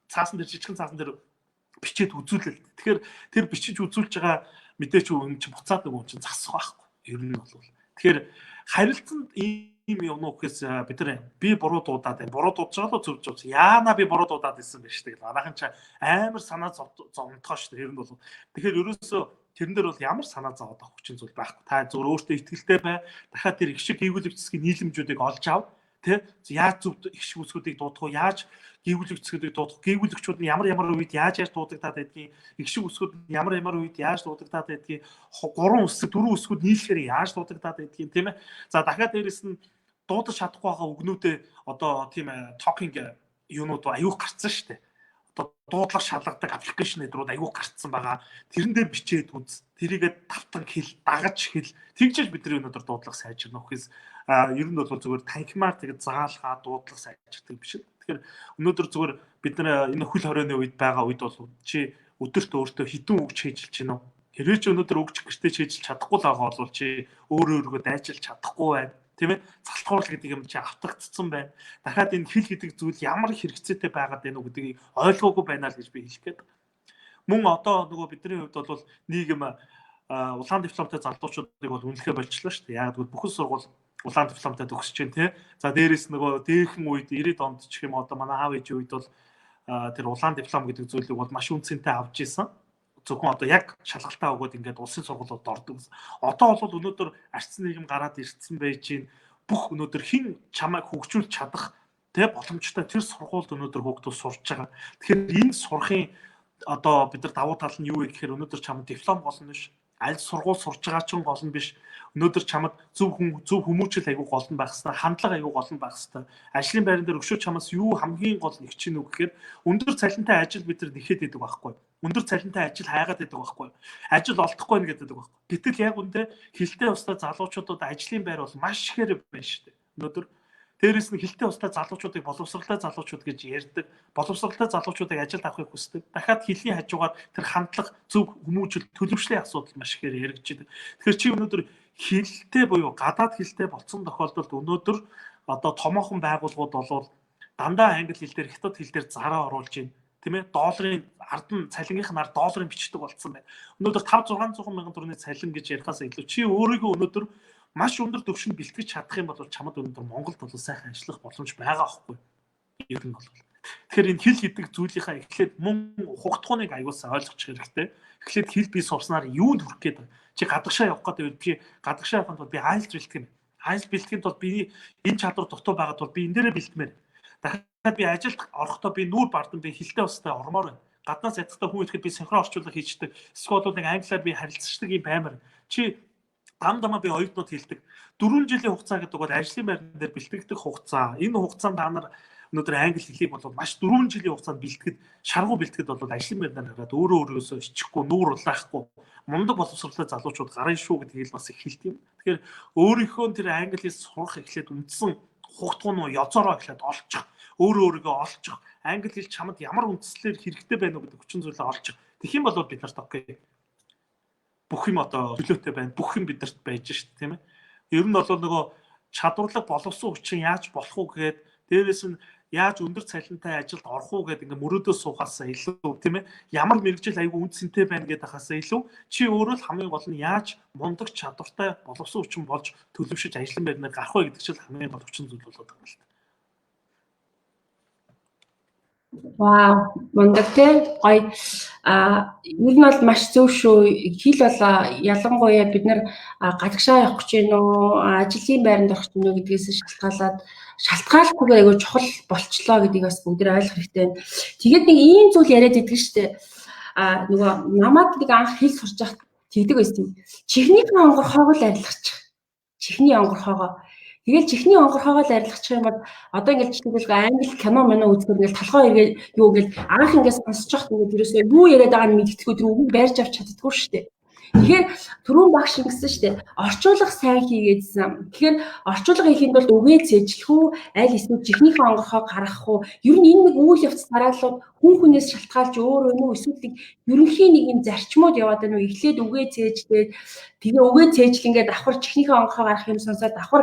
цаасан дээр жижигхэн цаасан дээр бичээд үзүүлэл. Тэгэхээр тэр бичиж үзүүлж байгаа мэдээч үн чи буцаад нөгөө чинь засах байхгүй. Ер нь бол. Тэгэхээр харилцанд юм уухээс бид нар би буруу дуудаад байна. Буруу дуудаж байгаа л зөв зөв. Яана би буруу дуудаад байсан байж тэгэл. Манайхан ч амар санаа зовнтгоо шүү дээ. Ер нь бол. Тэгэхээр ерөөсөө тэрэн дээр бол ямар санаа зовоод авах хүчин зүйл байхгүй. Та зөв өөртөө итгэлтэй бай. Дахиад тэр их шиг гүйгүүлэг цэцгийн нийлэмжүүдийг олж ав. Тэ яаж зөв их шиг үсгүүдийг дуудах уу? Яаж гүйгүүлэг цэцгүүдийг дуудах? Гүйгүүлэгчүүд нь ямар үед яаж дуудагдаад байдгийг, их шиг үсгүүд нь ямар үед яаж дуудагдаад байдгийг, 3 үсэг, 4 үсгүүд нийлэхээр яаж дуудагдаад байдгийг тийм ээ. За дахиад дээрэс нь дуудаж чадахгүй байгаа үгнүүдээ одоо тийм talking юунууд аюух гарцсан шүү дээ. Одоо дуудлага шалгадаг аппликейшн эдрүүд аюух гарцсан байгаа. Тэрэн дээр бичээд үз. Тэрийгээ тавтан хэл, дагаж хэл. Тэгжээж бидний өнөөдөр дуудлага сайжирна гэхээс ер нь бол зүгээр танхимаар тэгээд заалгаа дуудлага сайжирдаг биш. Тэгэхээр өнөөдөр зүгээр бид нар энэ хөл хорионы үед байгаа үед бол чи өдөрт өөртөө хідэн үг хийжилж байна уу? Хэрвээ чи өнөөдөр үг гэртээ хийжилж чадахгүй л байгаа бол чи өөрөөргөө дайжилж чадахгүй байна. Тийм ээ, цалтгуур гэдэг юм чи автагдцсан байна. Дахиад энэ хэл гэдэг зүйл ямар хэрэгцээтэй байгаад байна уу гэдгийг ойлгоогүй байна л гэж би хэлэх гээд. Мөн одоо нөгөө бидний хувьд бол нийгэм улаан дипломтой залуучуудыг бол үнэлэхэ болчихлоо шүү дээ. Яг гэвэл бүхэн сургууль улаан дипломтой төгсөж байна тий. За дээрээс нөгөө дээхэн үед 90-ад онд ч юм одоо манай аав ээжийн үед бол тэр улаан диплом гэдэг зүйлийг бол маш үнцэнтэй авч исэн. Зөвхөн одоо яг шалгалтаа өгөөд ингээд улсын сургуулиуд ордог. Одоо бол өнөөдөр арчсан нийгэм гараад ирсэн байж гин бүх өнөөдөр хин чамайг хөгжүүлж чадах тэ боломжтой тэр сургуульд өнөөдөр хүүхдүүд сурж байгаа. Тэгэхээр энэ сурахын одоо бид нар давуу тал нь юу вэ гэхээр өнөөдөр чамд диплом гол нь биш, аль сургууль сурж байгаа ч гол нь биш. Өнөөдөр чамд зөв хүмүүжил аягүй гол нь байх хэвээр, хандлага аягүй гол нь байх хэвээр. Ажлын байран дээр өшөө чамаас юу хамгийн гол нэг чинь үг гэхээр өндөр цалинтай ажил бид нар нэхэд идэг байхгүй. Өндөр цалинтай ажил хайгаад идэг байхгүй. Ажил олдохгүй нэ гэдэг байхгүй. Гэтэл яг үндэ хилтэй устай залуучуудад ажлын байр бол маш ихээр байна шүү дээ. Өнөөдөр дээрээс нь хилтэй устай залуучуудыг боловсралтай залуучууд гэж ярьдаг. Боловсралтай залуучуудыг ажилд авахыг хүсдэг. Дахиад хилийн хажуугаар тэр хандлага, зөв хүмүүжил, төлөвшлийн асуудал маш ихээр яригдчихэдэг. Тэгэхээр чи өнөөдөр хилтэй буюу гадаад хилтэй болсон тохиолдолд өнөөдөр одоо томоохон байгууллагууд бол дандаа англи хэл дээр, хятад хэл дээр зараа оруулж байна. Тийм ээ, долларын ард нь цалингийнх нь ард долларын бичдэг болсон байна. Өнөөдөр 5-600 мянган төгрөгийн цалин гэж ярихаас илүү чи өөрийгөө өнөөдөр маш өндөр түвшинд бэлтгэж чадах юм бол чамд өнөөдөр Монголд бол сайхан ажиллах боломж байгаа аахгүй. Ер нь бол. Тэгэхээр энэ хэл гэдэг зүйлийнхаа эхлээд мөн хугтгууныг аюулсаа ойлгочих хэрэгтэй. Эхлээд хэл бий сурснаар юунд хүрэх гээд чи гадагшаа явах гэдэг би гадагшаа явахын тулд би IELTS бэлтгэх юм. IELTS бэлтгэхийн тулд би энэ чадвар дутуу байгаа тул би энэ дээрээ бэлтмээр. Дахиад би ажилд орохдоо би нүүр бардан би хилтэй устай ормоор байна. Гаднаас ядахтаа хүн ирэхэд би синхрон орчуулга хийчихдэг. Эсвэл нэг англиар би харилцдаг юм баймар. Чи дамдамаа би оюутнууд хэлдэг. 4 жилийн хугацаа гэдэг бол ажлын байран дээр бэлтгэдэг хугацаа. Энэ хугацаанд та нар өнөөдөр англи хэлийг бол маш 4 жилийн хугацаанд бэлтгэхэд, шаргуу бэлтгэхэд бол ажлын байрнаар хараад өөрөөсөө ичихгүй, нүүр улаахгүй, мундаг боловсролтой залуучууд гарна шүү гэдгийг бас их хэлт юм. Тэгэхээр өөрийнхөө тэр англи хэл сурах эхлээд үндсэн хугтгуун нь язороо эхлээд олчих. Өөрийгөө олчих. Англи хэл чамд ямар үндслээр хэрэгтэй байна уу гэдэг хүчин зүйлээ олчих. Тэгэх юм бол бид нарт окей. Бүх юм одоо төлөөтэй байна. Бүх юм бидэрт байж шít тийм ээ. Ер нь бол нөгөө чадварлаг боловсон хүчин яаж болох уу гэгээд дээрээс нь яаж өндөр цалинтай ажилд орох уу гэдэг ингээ мөрөөдөө суухаасаа илүү тийм ээ. Ямар мэрэгжил аягүй үндсэнтэй байна гэдэг хасаа илүү чи өөрөө л хамгийн гол нь яаж мундаг чадвартай боловсон хүчин болж төлөвшөж ажлын байрнаар гарах вэ гэдэг чинь хамгийн гол хүчин зүйл болоод байгаа юм л та. Вау, мундаг те гоё. Ер нь бол маш зөв шүү. Хэл бол ялангуяа бид нар гадагшаа явах гэж байна уу, ажлын байранд орох гэж байна уу гэдгээс шалтгааллахгүйгээр айгүй чухал болчлоо гэдгийг бас бүгд ойлгох хэрэгтэй байна. Тэгээд нэг ийм зүйл яриад идэг шүү дээ. Нөгөө намайг нэг анх хэл сурч байхад тэгдэг байсан. Чихнийхэн онгорхоог л арилгачих. Чихний онгорхоогоо. Тэгэл чихний онгорхоогоо л арилгачих юм бол одоо ингээд жишээлбэл англи кино мөн үзэхээр ингээд толгой эргээ юу гэл анх ингээд сонсож байхад ингээд ерөөсөө юу яриад байгааг нь мэддэггүй тэр үгийг байрж авч чаддаггүй шүү дээ. Тэгэхээр түрүүн багш ингэсэн шүү дээ. Орчуулга сайн хийгээдсэн. Тэгэхээр орчуулга хийхэд бол үгээ цээжлэх үү, аль эсвэл чихнийхэн онгорхоог гаргах уу? Ер нь энэ нэг үйл явц тараалууд хүн хүнээс шалтгаалж өөр өнөө эсвэл ерөнхийн нэг юм зарчмууд яваад байна уу? Эхлээд үгээ цээжлээд тэгээ үгээ цээжлэнгээд давхар чихнийхэн онгорхоо гаргах юм сонсоод давхар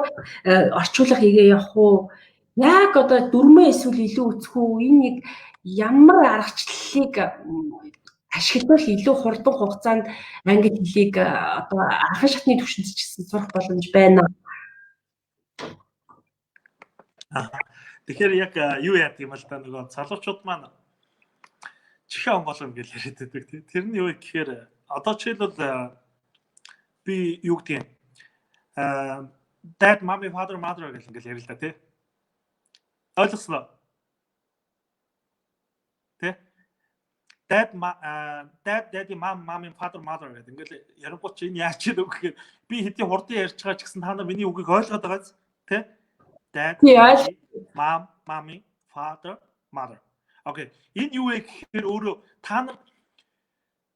орчуулга хийгээ явах уу? Яг одоо дөрмөө эсвэл илүү үцэх үү? Энэ нэг ямар аргачлалыг ашиглавал илүү хурдан хугацаанд англи хэлийг одоо анхан шатны түвшинд ч гэсэн сурах боломж байна. Тэгэхээр яг юу яадаг юм бол та нөгөө залуучууд маань чихээ онгоолгоно гэж яриад байдаг тийм. Тэр нь юу гэхээр одоо жишээлбэл би юу гэдэг юм dad mommy father mother гэж ингээл ярил л да тий. Ойлгосноо. Тий. Dad daddy mom mommy father mother гэдэг ингээл ярангуут чи энэ яач гэдэг гэхээр би хэдийн хурдан ярьж байгаа ч гэсэн та нар миний үгийг ойлгоод байгааз тий. Dad daddy mom mommy father mother. Окей. Энэ юу вэ гэхээр өөрөө та нар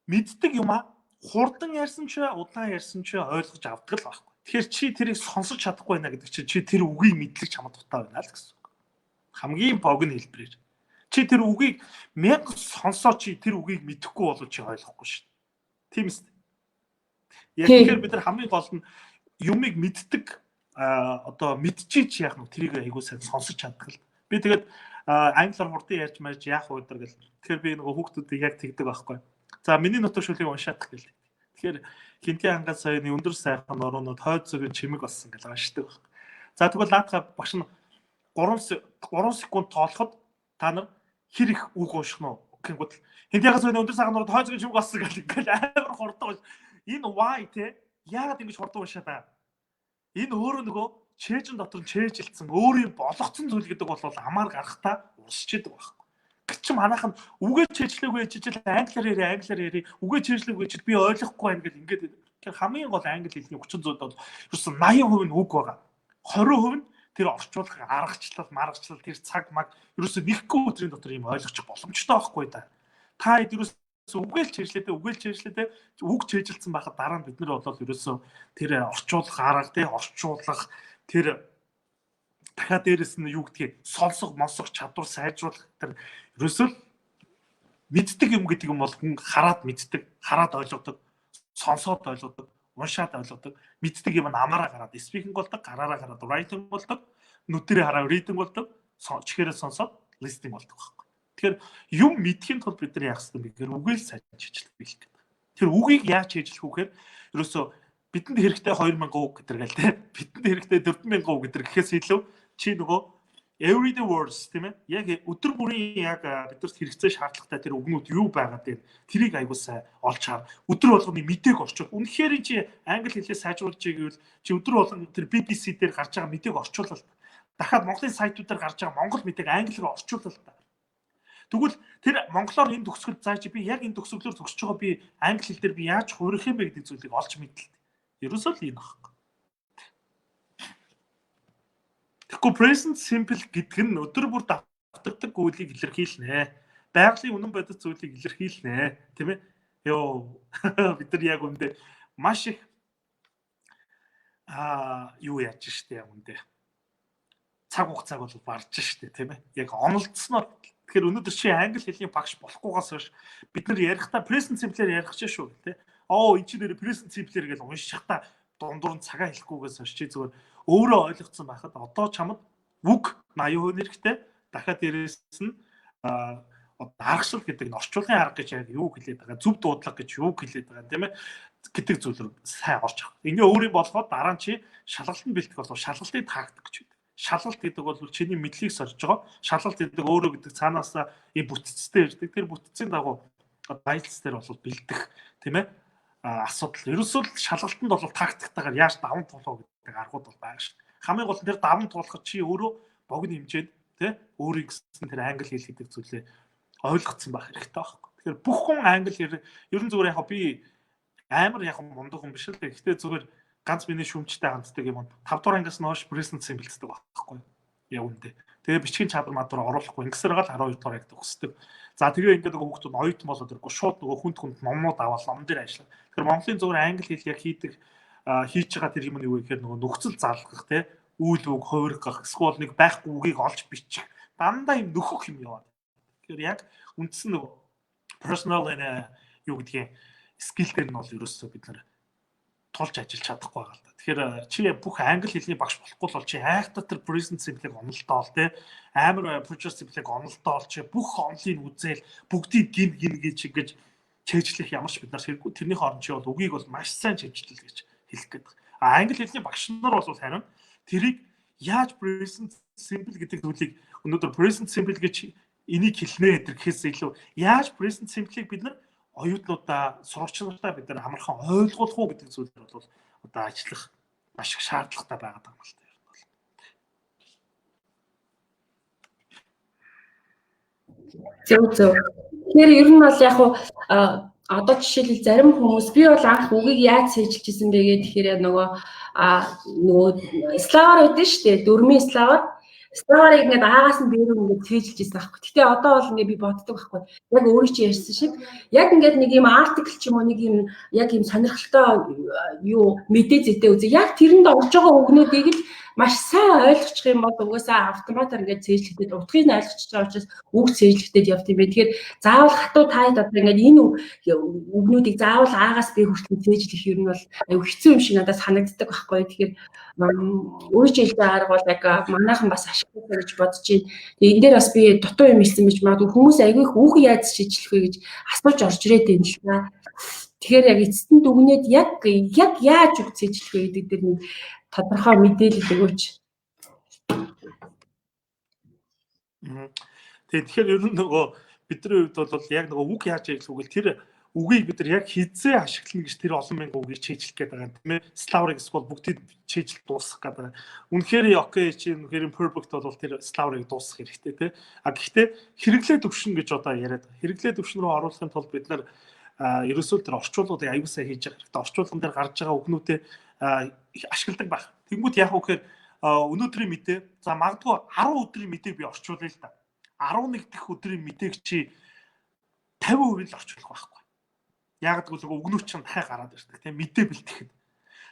мэддэг юм а хурдан ярьсан ч удаан ярьсан ч ойлгож авдаг л байхгүй. Тэгэхээр чи тэрийг сонсож чадахгүй байна гэдэг чинь чи тэр үгийг мэдлэг чамд дутаа байна л гэсэн. Хамгийн богино хэлбэрээр. Чи тэр үгийг 1000 сонсоо чи тэр үгийг мэдэхгүй болов чи ойлгохгүй шүү. Тийм үст. Яг тэгэхээр бид нар хамгийн гол нь юмыг мэддэг одоо мэдчихий чи яах нь тэрийг айгуу сайн сонсож чаддаг л. Би тэгээд англиар хурдан ярьж марж яах вэ гэдэг. Тэгэхээр би нөгөө хүүхдүүдийг яг тэгдэг байхгүй. За миний нутаг шүлгийг уншаадах гэл. Тэгэхээр хинтээ ангаас саяны өндөр сайхан орнууд хойд зүгийн чимэг болсон гэж уншдаг байна. За тэгвэл наадхаа багш нь 3 секунд тоолоход та нар хэр их үг унших нь гэнгүүт хинтээ саяны өндөр сайхан орнууд хойд зүгийн чимэг болсон гэж амар хурдан. Энэ why те яагаад ингэж хурдан уншаад байгаа? Энэ өөрөө нөгөө чэйжин дотор чэйжилсэн өөрийн болгоцсон зүйл гэдэг бол амаар гарахтаа урсчихэд байхгүй. Гэвч манайхан үгээ чэйжлээгүй чижил англиар яри үгээ чэйжлээгүй чиж би ойлгохгүй байна гэл ингээд тэр хамгийн гол англи хэлний 30 зүйд бол ерөөсөн 80% нь үг байгаа. 20% нь тэр орчуулах аргачлал маргачлал тэр цаг маг ерөөсөн нэхгүй өдрийн дотор юм ойлгочих боломжтой байхгүй да. Та ерөөсөн үгээл чэйжлээдээ үг чэйжилсэн байхад дараа нь бид нар бол ерөөсөн тэр орчуулах арга тий орчуулах тэр дахиад дээрэс нь юу гэдгийг сонсох монсох чадвар сайжруулах тэр ерөөсөө мэддэг юм гэдэг юм бол хүн хараад мэддэг, хараад ойлгодог, сонсоод ойлгодог, уншаад ойлгодог, мэддэг юм амаараа гараад speaking болдог, гараараа гараад writing болдог, нүдэрээ хараад reading болдог, чихээрээ сонсоод listening болдог байхгүй. Тэгэхээр юм мэдхийн тулд бид нар яах ёстой бэ гэхээр үгийг сайн чижилэх бэлэх гэдэг. Тэр үгийг яаж чижилэх вэ гэхээр ерөөсөө бидэнд хэрэгтэй 2000 үг гэдэргээл те бидэнд хэрэгтэй 4000 үг гэдэр гэхээс илүү чи нөгөө everyday words тийм ээ яг өдөр бүрийн яг бидэрт хэрэгцээ шаардлагатай тэр үгнүүд юу байгаа гэдэг тэрийг аягүй сайн олж хаар өдөр болгоны мэдээг орчуул. Үнэхээр чи англи хэлээ сайжруулж ивэл чи өдөр болгон тэр BBC дээр гарч байгаа мэдээг орчуулал. Дахиад Монголын сайтууд дээр гарч байгаа монгол мэдээг англиар орчуулал та. Тэгвэл тэр монголоор энэ төгсгөл зааж би яг энэ төгсгөлөөр төгсөж байгаа би англи хэл дээр би яаж хуурах юм бэ гэдэг зүйлийг олж мэдлээ. Ерөөсөө л энэ багхгүй. Тэгэхгүй present simple гэдэг нь өдөр бүр давтагддаг үйлийг илэрхийлнэ. Байгалийн үнэн бодит зүйлийг илэрхийлнэ, тийм ээ? Йоо бид нар яг үндэ маш их юу яаж штэ яг үндэ. Цаг хугацааг бол барж штэ, тийм ээ? Яг онолдсноо. Тэгэхээр өнөөдөр чи англи хэлний багш болохгүйгээс хойш бид нар ярихдаа present simple-ээр ярих ч шүү, тийм ээ? Энэ чи нэр present simple-ээр гэж уншихтаа дундуур нь цагаа хэлэхгүйгээс хойш чи зүгээр өөрөө ойлгоцсон байхад одоо чамд үг 80% нэрхтэй дахиад дээрээс нь аргашил гэдэг нь орчуулгын арга гэж яг юу хэлээд байгаа зөв дуудлага гэж юу хэлээд байгаа тийм ээ гэдэг зүйл рүү сайн орж авах. Ингээ өөрийн болгоод дараа нь чи шалгалтанд бэлтгэх болов шалгалтыг таагдаг гэж байдаг. Шалгалт гэдэг бол чиний мэдлийг сорж байгаа. Шалгалт гэдэг өөрөө гэдэг цаанаас энэ бүтцтэй ирдэг. Тэр бүтцийн дагуу байлц дээр бол бэлдэх тийм ээ асуудал. Ерөөсөө шалгалтанд бол тактиктайгаар яаж даван туулах гэдэг аргууд бол байгаа шүү. Хамгийн гол нь тэр даван туулахад чи өөрөө богино хэмжээнд тий өөрийн гэсэн тэр англи хэл гэдэг зүйлээ ойлгоцсон байх хэрэгтэй байхгүй. Тэгэхээр бүх хүн англи хэл ерөн зүгээр яг би амар яг мундаг хүн биш л дээ. Гэхдээ зүгээр ганц миний шүмжтэй ханддаг юм. 5 дугаар ангиас нь хойш present simple-цдэг байхгүй. Яг үндэ. Тэгээ бичгийн чадвар мадвар оруулахгүй. Ингэсээр гал 12 дугаар ангид төгсдөг. За тэгээ ингээд нөгөө хүүхдүүд оюутан болоод ирэхгүй шууд нөгөө хүнд номнууд аваад ном дээр ажиллаа. Тэгэхээр Монголын зүгээр англи хэл яг хийдэг хийж байгаа тэр юм нь юу вэ гэхээр нөгөө нөхцөл залгах те үйл үг хувиргах эсвэл нэг байхгүй үгийг олж бичих дандаа юм нөхөх юм яваад. Тэгэхээр яг үндсэн нөгөө personal юу гэдгийг скил дээр нь бол ерөөсөө бид нар тулж ажиллаж чадахгүй байгаа л да. Тэгэхээр чи бүх англи хэлний багш болохгүй бол чи айхтар тэр present simple-ийг онолдоол те амар future simple-ийг онолдоол чи бүх онлыг үзэл бүгдийг гин гэж чэйжлэх ямар ч бид нар хэрэггүй. Тэрний хооронд чи бол үгийг бол маш сайн чэйжлэл гэж хэлэх гээд байна. Англи хэлний багш нар бол харин тэрийг яаж present simple гэдэг зүйлийг өнөөдөр present simple гэж энийг хэлнэ гэхээс илүү яаж present simple-ийг бид нар оюутнуудаа, сурагчдаа бид нар амархан ойлгуулах уу гэдэг зүйлээр бол одоо ажиллах маш их шаардлагатай байгаа юм байна. Зөв. Тэгэхээр ер нь бол яг хуу одоо жишээлбэл зарим хүмүүс би бол анх үгийг яаж сэжилжсэн бэ гэхээр нөгөө славаар байдсан шүү дээ. Дөрмийн славаарыг ингээд аагаас нь бээр ингээд сэжилжсэн байхгүй. Гэтэ одоо бол ингээд би боддог байхгүй. Яг өөрөө чи ярьсан шиг яг ингээд нэг юм артикл ч юм уу нэг юм яг юм сонирхолтой юу мэдээ зэтэй үзээ. Яг тэрэнд орж байгаа үгнүүдийг л маш сайн ойлгочих юм бол угаасаа автоматар ингээд цээжлэхтэй утгыг нь ойлгочих байгаа учраас үг цээжлэхтэй явт юм бэ. Тэгэхээр заавал хатуу таад одоо ингээд энэ үгнүүдийг заавал аагаас бие хүртэл цээжлэх юм бол аюу хэцүү юм шиг надад санагддаг байхгүй. Тэгэхээр өөрөө ч хэлдэг арга бол яг манайхан бас ашиглах гэж бодож байна. Тэгээ энэ дээр бас би дутуу юм хэлсэн байж магадгүй хүмүүс аюу их үг яаж шийдлэх вэ гэж асууж орж ирээд байна л та. Тэгэхээр яг эцэст нь дүгнээд яг яаж үг цээжлэх вэ гэдэг дээр нэг тодорхой мэдээлэл өгөөч. Тэгэхээр ер нь нөгөө бидний хувьд бол яг нөгөө үг яаж хийх вэ? Тэр үгийг бид нар яг хизээ ашиглана гэж тэр олон мянган үгийг чийжлэх гээд байгаа юм тийм ээ. Славрыг эсвэл бүгдийг чийжл дуусгах гээд байгаа. Үнэхээр окей чи үнэхээр perfect бол тэр славрыг дуусгах хэрэгтэй тийм. Гэхдээ хэрэглээ төвшин гэж одоо яриад. Хэрэглээ төвшин рүү оруулахын тулд бид нар ерөөсөө тэр орчуулгуудыг аюул сайн хийж байгаа хэрэгтэй. Орчуулган дээр гарч байгаа үгнүүдээ ашигладаг байх. Тэнгүүд яг үхээр өнөөдрийн мэдээ за магадгүй 10 өдрийн мэдээг би орчуулъя л да. 11 дахь өдрийн мэдээг чи 50% л орчуулах байхгүй. Яг гэвэл үгнүүд чинь дахиад гараад ирдэг тийм мэдээ бэлтгэхэд.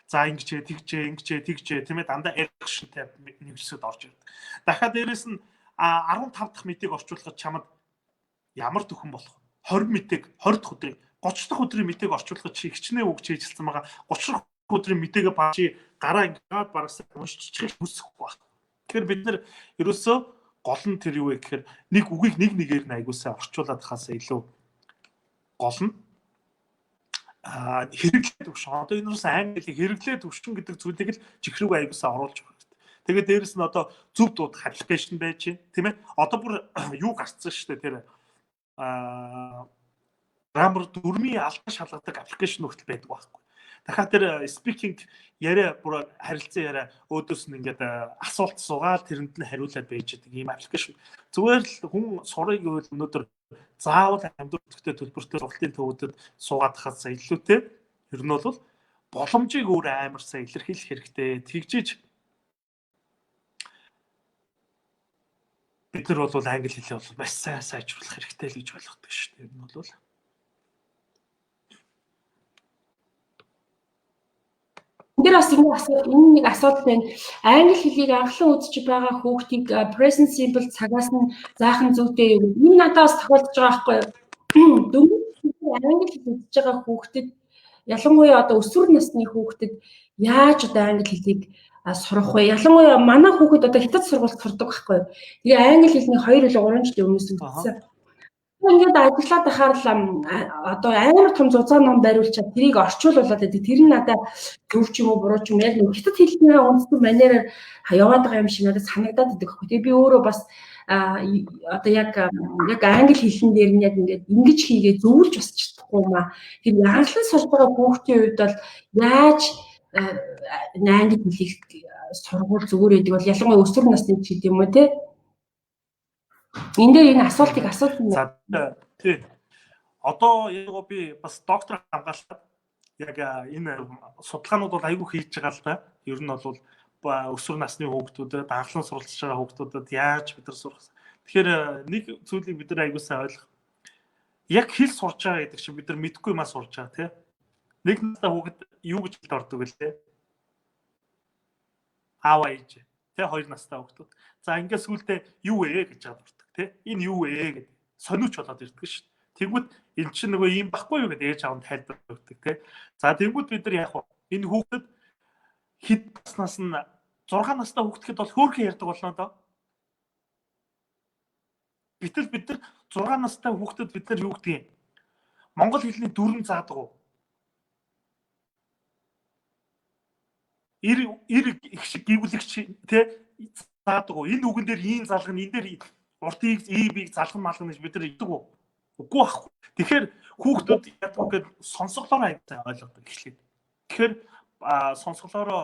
За ингэжээ тийм ээ дандаа эргэшнтэй нэгсэд орж ирдэг. Дахиад дээрэс нь 15 дахь мэдээг орчуулахад чамд ямар төхөн болох 20 мэдээг 20 дахь өдрийн 30 дахь өдрийн мэдээг орчуулахад чи хичнээн үг чийжилсэн байгаа 30 өдрийн мэдээгээ ба чи гараа ингээд барагсаа уншчих хүсэхгүй байна. Тэгэхээр бид нар ерөөсөө гол нь тэр юу вэ гэхээр нэг үгийг нэгээр нь аягуулсаа орчуулад хасаа илүү гол нь хэрэглээ төвшин. Одоо энэ бас англи хэрэглээ төвшин гэдэг зүйлийг л чихрүүг аягуулсаа оруулж байгаа хэрэгтэй. Тэгээд дээрэс нь одоо зөв дуудах аппликейшн байж байна, тийм ээ. Одоо бүр юу гарцсан шүү дээ тэр граммар дөрмийн албан шалгадаг аппликейшн хүртэл байдаг байхгүй. Дахиад тэр speaking яриа бүр харилцан яриа өөдөөс нь ингээд асуулт суугаад тэрэнд нь хариулаад байж байгаа ийм аппликейшн. Зүгээр л хүн сурыг гэвэл өнөөдөр заавал амьдрал төвтэй төлбөртэй сургалтын төвүүдэд суугаад хасаа илүүтэй. Ер нь бол боломжийг өөр амар сайн илэрхийлэх хэрэгтэй. Тэгжиж бид нар бол англи хэлээ бол маш сайн сайжруулах хэрэгтэй л гэж ойлгодог шүү дээ. Ер нь бол Тэр бас энэ нэг асуудал байна. Англи хэлийг анхлан үзэж байгаа хүүхдийг present simple цагаас нь заахан зүйтэй юу. Энэ надад бас тохиолдож байгаа байхгүй юу? Англи хэл үзэж байгаа хүүхдэд ялангуяа одоо өсвөр насны хүүхдэд яаж одоо англи хэлийг сурах вэ? Ялангуяа манай хүүхэд одоо хятад сургуульд сурдаг байхгүй юу? Тэгээ англи хэлний 2 или 3 жилийн өмнөөс үзсэн. Ингээд ажиллаад байхаар л одоо амар том зузаан ном бариулчаад тэрийг орчуулуулад байдаг. Тэр нь надад зөв ч юм уу буруу ч юм яг хятад хэлний үндсэн манераар яваад байгаа юм шиг надад санагдаад байдаг байхгүй. Тэгээ би өөрөө бас одоо яг англи хэлэн дээр нь яг ингээд ингэж хийгээ зөвлөж бас чадахгүй юм аа. Тэр анхлан сурж байгаа хүүхдийн үед бол яаж англи хэлийг сургуул зүгээр байдаг бол ялангуяа өсвөр насны ч гэдэм юм уу те. Энэ дээр энэ асуултыг асуусан. Тий. Одоо яг би бас доктор хамгаалаад яг энэ судалгаанууд бол аягүй хийж байгаа л да. Ер нь бол өсвөр насны хүүхдүүдэд анхлан суралцж байгаа хүүхдүүдэд яаж бид нар сурах. Тэгэхээр нэг зүйлийг бид нар аягүй сайн ойлгох. Яг хэл сурж байгаа гэдэг чинь бид нар мэдгүй юмаа сурж байгаа тий. Нэг настай хүүхэд юу гэж хэлд ордог вэ те? Аав ээж. Тэ 2 настай хүүхдүүд. За ингээд сүултээ юу вэ гэж жаад ордог тий. Энэ юу вэ гэдэг сониуч болоод ирдэг шүү дээ. Тэгвэл эн чинь нөгөө юм баггүй юу гэдэг ээж аав нь тайлбарладаг тий. За тэгвэл бид нар яг энэ хүүхдэд хэд наснаас нь 6 настай хүүхдэд бол хөөрхөн ярьдаг болно доо. Гэтэл бид нар 6 настай хүүхдэд бид нар юу гэдэг юм? Монгол хэлний дүрм заадаг уу? Ир их шиг гівлэгч тий заадаг уу? Энэ үгэн дээр ийм залгана, энэ дээр уртыг ийг залган малгана гэж бид нар идэг үү? Үгүй байхгүй. Тэгэхээр хүүхдүүд яадаг гэхээр сонсголоор аяг ойлгодог эхлээд. Тэгэхээр сонсголоороо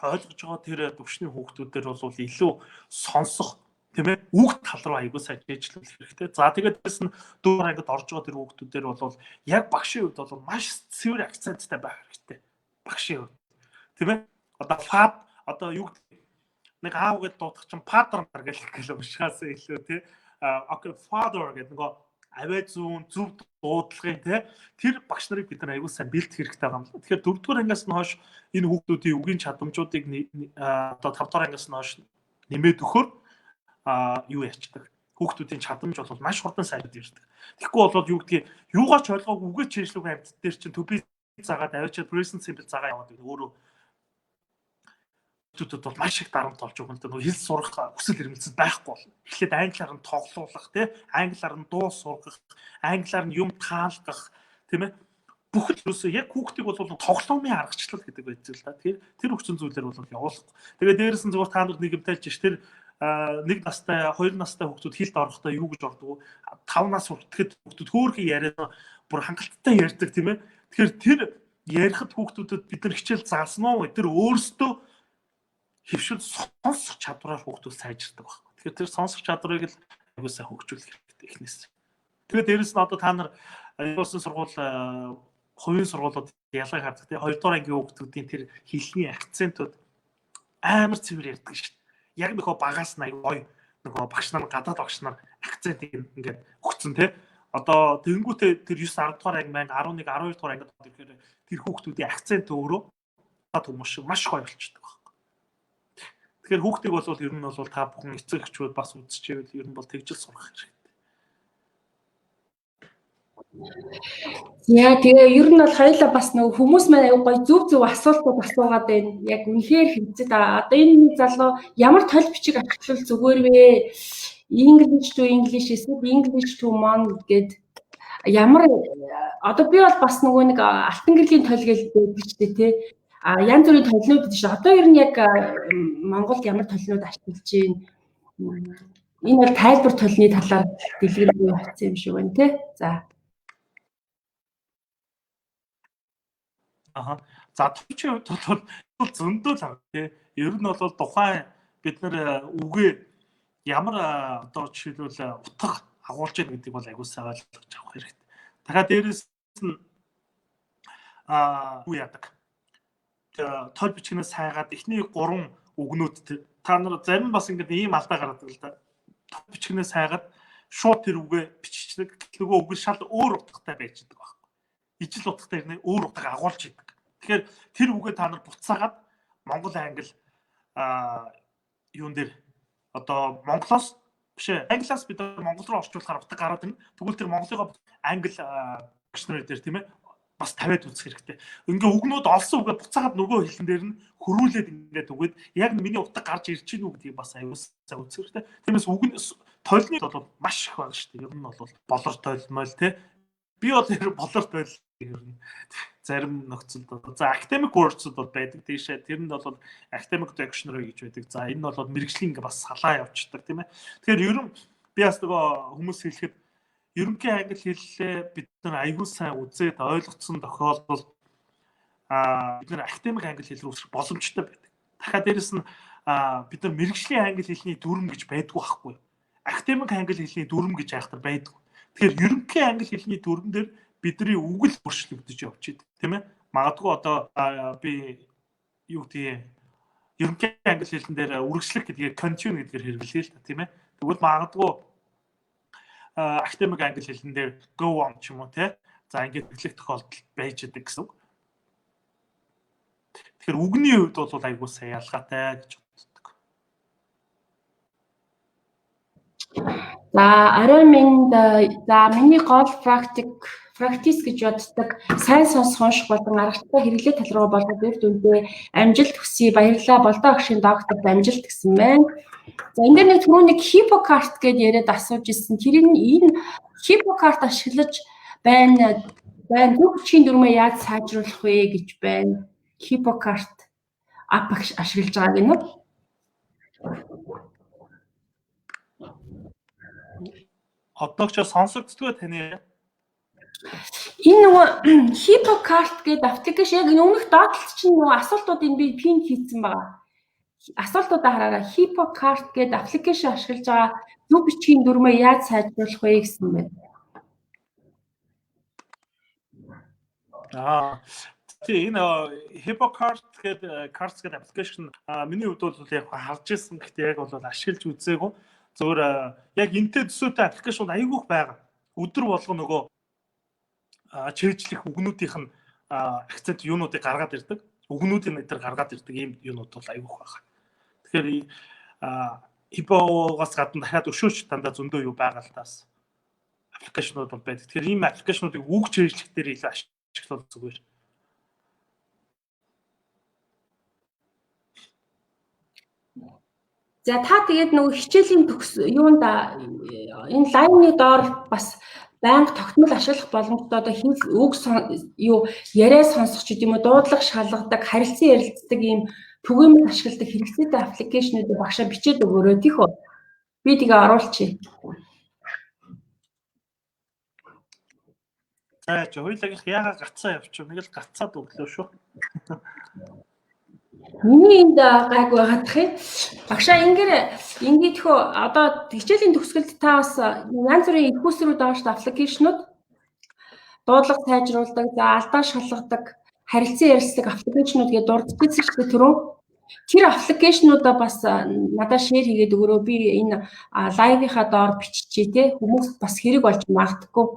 ойлгож байгаа тэр төвшний хүүхдүүдээр бол илүү сонсох тийм ээ үг тал руу аягүй сайн ажиллах хэрэгтэй. За тэгээд дэс нь дүүр ангид орж байгаа тэр хүүхдүүдээр бол яг багшийн үед бол маш цэвэр акценттай байх хэрэгтэй. Багшийн үед. Тийм ээ. Одоо фад одоо юу нэг аав гэж дуудах чинь father гэж уушгаас илүү тий. Okay father гэдэг нөгөө аваа зүүн зөв дуудлагын тий тэр багш нарыг бид нар аягүй сайн бэлт хэрэгтэй байгаа юм. Тэгэхээр 4 дугаар ангиас нь хойш энэ хүүхдүүдийн үгийн чадамжуудыг одоо 5 дугаар ангиас нь хойш нэмээд өгөхөөр юу ячдаг. Хүүхдүүдийн чадамж бол маш хурдан сайжраад ирдэг. Тэгэхгүй бол юу гэдгийг юугаач ойлгоогүй үгээ чийжлүүг амьд дээр чинь to be цагаад авчиад present simple цагаа яваад байдаг. Өөрөө хүүхдүүд бол маш их дарамт болж байгаа юм л да. Хэл сурах хүсэл эрмэлзэл байхгүй бол. Эхлээд англиар нь тоглоулах тий, англиар нь дуу сургах, англиар нь юм таалгах тийм ээ. Бүх л юусоо яг хүүхдийг бол тоглоомын аргачлал гэдэг байж л да. Тэгэхээр тэр хүчин зүйлэр бол явуулахгүй. Тэгээд дээрэс нь зөвхөн та нар нэг юм тайлж ш тэр 1 настай, 2 настай хүүхдүүд хилд орохдоо юу гэж ордог вэ? 5 нас хүртэхэд хүүхдүүд хөөрхөн яриад бүр хангалттай ярьдаг тийм ээ. Тэгэхээр тэр ярихад хүүхдүүдэд бид нар хичээл заасан уу? Тэр өөрсдөө хөвшил сонсох чадвараар хүүхдүүд сайжирдаг байна. Тэгэхээр тэр сонсох чадварыг л аягүй сайн хөгжүүлэх хэрэгтэй эхнээс. Тэгээд дээрэс нь одоо та нар аюулсан сургууль хувийн сургуулиуд ялгаа хардаг тийм 2 дугаар ангийн хүүхдүүдийн тэр хэлний акцентууд амар цэвэр ярьдаг шүү дээ. Яг нөхөө багаас нь аягүй нөгөө багш нар гадаад багш нар акцент ингээд өгцөн тийм одоо тэгэнгүүтээ тэр 9 10 дугаар анги маань 11 12 дугаар ангид ирэхээр тэр хүүхдүүдийн акцент өөрөө хүмүүс шиг маш гоё болчихдог байна. Тэгэхээр хүүхдийг бол ер нь бол та бүхэн эцэг эхчүүд бас үзчихвэл ер нь бол тэгжил сурах хэрэгтэй. Яа тэгээ ер нь бол хоёулаа бас нөгөө хүмүүс маань аягүй гоё зөв асуултууд асуугаад байна. Яг үнэхээр хэвчээ да. Одоо энэ залуу ямар толь бичиг ашиглавал зүгээр вэ? English to English эсвэл English to Mon гэд ямар одоо би бол бас нөгөө нэг алтан гэрлийн толь гэж байдаг ч тий. Янз бүрийн толинууд гэж. Одоо ер нь яг Монголд ямар толинууд ашиглаж байна? Энэ бол тайлбар толины талаар дэлгэрэнгүй явуулсан юм шиг байна тий. За. За төвчийн хувьд бол зөндөө л тий. Ер нь бол тухайн бид нар үгээ ямар одоо жишээлбэл утга агуулж яах гэдэг бол аягүй сайн ойлгож авах хэрэгтэй. Дахиад дээрэс нь юу яадаг? Толь бичгнээс хайгаад эхний 3 үгнүүд та нар зарим бас ингээд ийм алдаа гаргадаг л да. Толь бичгнээс хайгаад шууд тэр үгээ биччихдэг. Нөгөө үг шал өөр утгатай байж байгаа байхгүй. Ижил утгатай нэ өөр утга агуулж идэг. Тэгэхээр тэр үгээ та нар буцаагаад монгол англи юун дээр одоо монголоос биш англиас бид монгол руу орчуулахаар утга гараад байна. Тэгвэл тэр монголыгоо англи дикшнери дээр тийм ээ бас тавиад үзэх хэрэгтэй. Ингээ үгнүүд олсон үгээ буцаагаад нөгөө хэлэн дээр нь хөрүүлээд ингээд үгээд яг миний утга гарч ирж гин үү гэдгийг бас аюулсаа үзэх хэрэгтэй. Тиймээс үгэн тойлны бол маш их байна шүү дээ. Ер нь бол болор тойлмол тий. Би бол болор тойл ер нь зарим нөхцөлд за academic words бол байдаг тийшээ. Тэр нь бол academic dictionary гэж байдаг. За энэ бол мэргэжлийн ингээ бас салаа явчихдаг тийм ээ. Тэгэхээр ер нь би бас нөгөө хүмүүс хэлэхэд ерөнхий англи хэллээ бид нар аягүй сайн үзээд ойлгоцсон тохиолдолд бид нар академик англи хэл рүү өсөх боломжтой байдаг. Дахиад дээрэс нь бид нар мэргэжлийн англи хэлний дүрм гэж байдгүй байхгүй. Академик англи хэлний дүрм гэж айхтар байдгүй. Тэгэхээр ерөнхий англи хэлний дүрм дээр бидний үг л өөрчлөгдөж явж идэг тийм ээ. Магадгүй одоо би юу гэдэг ерөнхий англи хэлэн дээр үргэлжлэх гэдгийг continue гэдгээр хэрэглэе л та тийм ээ. Тэгвэл магадгүй academic англи хэлэн дээр go on ч юм уу тий. За ингээд хэрэглэх тохиолдол байж идэг гэсэн үг. Тэгэхээр үгний хувьд бол айгүй сайн ялгаатай гэж боддог. За арай миний гол practice гэж боддог сайн сонсох унших болон аргачлалаа хэрэглээ тал руу болгоод үрд үндэ амжилт хүсье баярлалаа болдоо агшийн докторт амжилт гэсэн байна. За энэ дээр нэг түрүүний Hippocrates гэдээ яриад асууж ирсэн. Тэр энэ Hippocrates ашиглаж байна. Төвчийн дүрмээ яаж сайжруулах вэ гэж байна. Hippocrates app ашиглаж байгааг нь. Одоо ч сонсогддгоо таны Энэ нөгөө HippoCart гэдэг аппликейшн яг өмнөх доотлолт чинь нөгөө асуултуудыг би пин хийсэн байгаа. Асуултуудаа хараараа HippoCart гэдэг аппликейшн ашиглаж байгаа зөв бичгийн дүрмээ яаж сайжруулах вэ гэсэн байна. Энэ HippoCart гэдэг Cards гэдэг аппликейшн миний хувьд бол яг харж ирсэн гэхдээ яг бол ашиглаж үзээгүй. Зөвхөн яг энтэй төсөөтэй аппликейшнууд айгүйх байгаа. Өдөр болгоо нөгөө чэйжлэх үгнүүдийнх нь акцент юунуудыг гаргаад ирдэг. Үгнүүдийн нэтер гаргаад ирдэг ийм юунууд бол айгүйх байгаа. Тэгэхээр Hippo-гоос гадна дахиад өшөөч дандаа зөндөө юу байгаа л таас аппликейшнууд бол байдаг. Тэгэхээр ийм аппликейшнуудыг үг чэйжлэх дээр илүү ашиглах зүгээр. За та тэгээд нөгөө хичээлийн төгс юунда энэ лайвны доор бас байнга тогтмол ашиглах боломжтой одоо үг юу яриа сонсох ч гэдэм үү дуудлага шалгадаг харилцан ярилцдаг ийм түгээмэл ашигладаг хэрэгцээтэй аппликейшнуудыг багшаа бичээд өгөөрэй тийх үү. Би тэгээ оруулчихъя. Хоёулагийнх яагаад гацаа явчих вэ? Нэг л гацаад өглөө шүү. Миний энд гайг байгаадах юм. Багшаа ингэдэхөө одоо хичээлийн төгсгөлд та бас янз бүрийн их усрууд байгаа шүү дээ аппликейшнууд. Дуудлага сайжруулдаг, за алдаа шалгадаг, харилцан ярилцдаг аппликейшнууд гэдэг дурдчихсан шүү дээ түрүү. Тэр аппликейшнуудаа бас надад шеэр хийгээд өгөрөө. Би энэ лайвынхаа доор биччихье те. Хүмүүс бас хэрэг болж магадгүй.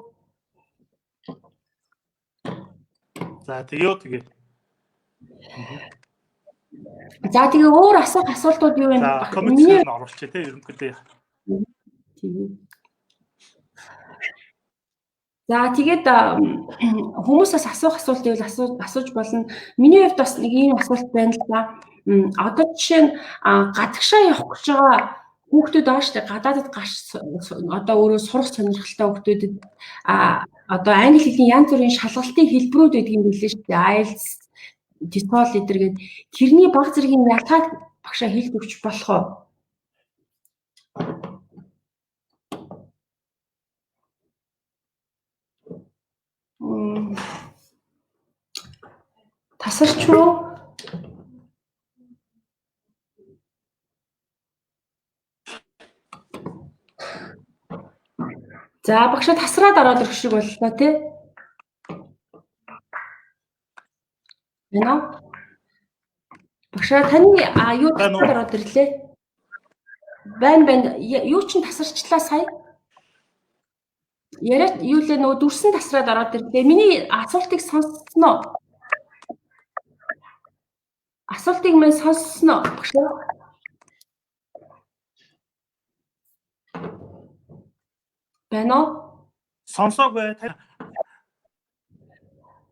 За тэгээ. За тэгээ өөр асуултууд юу вэ? Миний оруулчих тий ерөнхийдөө. За тэгээд хүмүүсээс асуух асуулт ивэл асууж болно. Миний хувьд бас нэг ийм асуулт байна л да. Одоо жишээ нь гадагшаа явах гэж байгаа хүүхдүүд байгаа шүү дээ. Гадаадд гарч одоо өөрөө сурах сонирхолтой хүүхдүүдэд одоо англи хэлний янз бүрийн шалгалтын хэлбэрүүд байдаг юм билээ шүү дээ. IELTS TESOL эдэр гээд тэрний баг зэргийн ялгааг багшаа хэлж өгч болох уу? Тасарч уу? За багшаа тасраад ороод ирэх шиг боллоо тий. Яна? Багшаа таны юу тасраад ороод ирлээ? Байна. Юу ч тасарчлаа сая? Яриа юу лээ нөгөө дүрсэн тасраад ороод ирлээ. Миний асуултыг сонссон уу? Асуултыг мань сонссон уу? Багшаа. Байна уу? Сонсоогүй.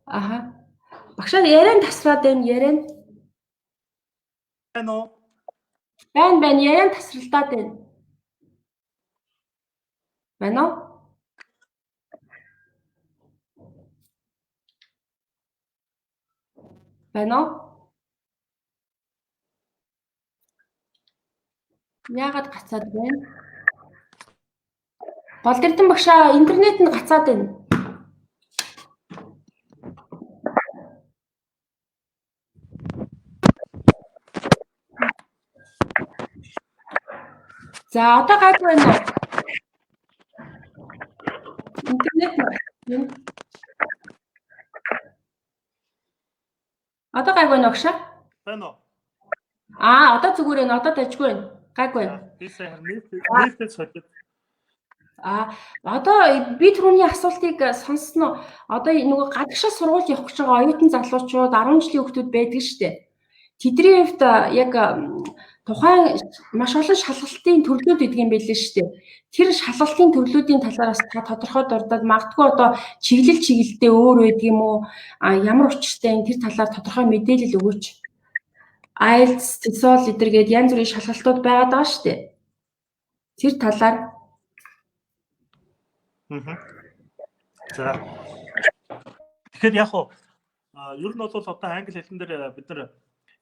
Аха. Багшаа яриан тасраад байна яриан. Байна уу? Байна яриан тасралтаад байна. Байна уу? Байна уу? Яагаад гацаад байна? Болдэрдэн багшаа интернет нь гацаад байна. За одоо гайгүй байна уу? Интернет нь одоо гайгүй байна уу багшаа? Байна уу? Одоо зүгээр байна. Одоо дажгүй байна. Гайгүй байна. Би сая нийтэд солиод. Одоо би түрүүний асуултыг сонссон уу? Одоо нөгөө гадагшаа сургууль явах гэж байгаа оюутан залуучууд 10 жилийн хүүхдүүд байдаг шүү дээ. Тэдний хувьд яг тухайн маш олон шалгалтын төрлүүд гэдэг юм байлээ шүү дээ. Тэр шалгалтын төрлүүдийн талаараас та тодорхой дурдаад магадгүй одоо чиглэлдээ өөр байдаг юм уу? Ямар учиртай энэ тэр талаар тодорхой мэдээлэл өгөөч. IELTS, TESOL эдэр гээд янз бүрийн шалгалтууд байгаад байгаа шүү дээ. Тэр талаар За. Тэгэхээр яг уу ер нь бол одоо англи хэлэн дээр бид нар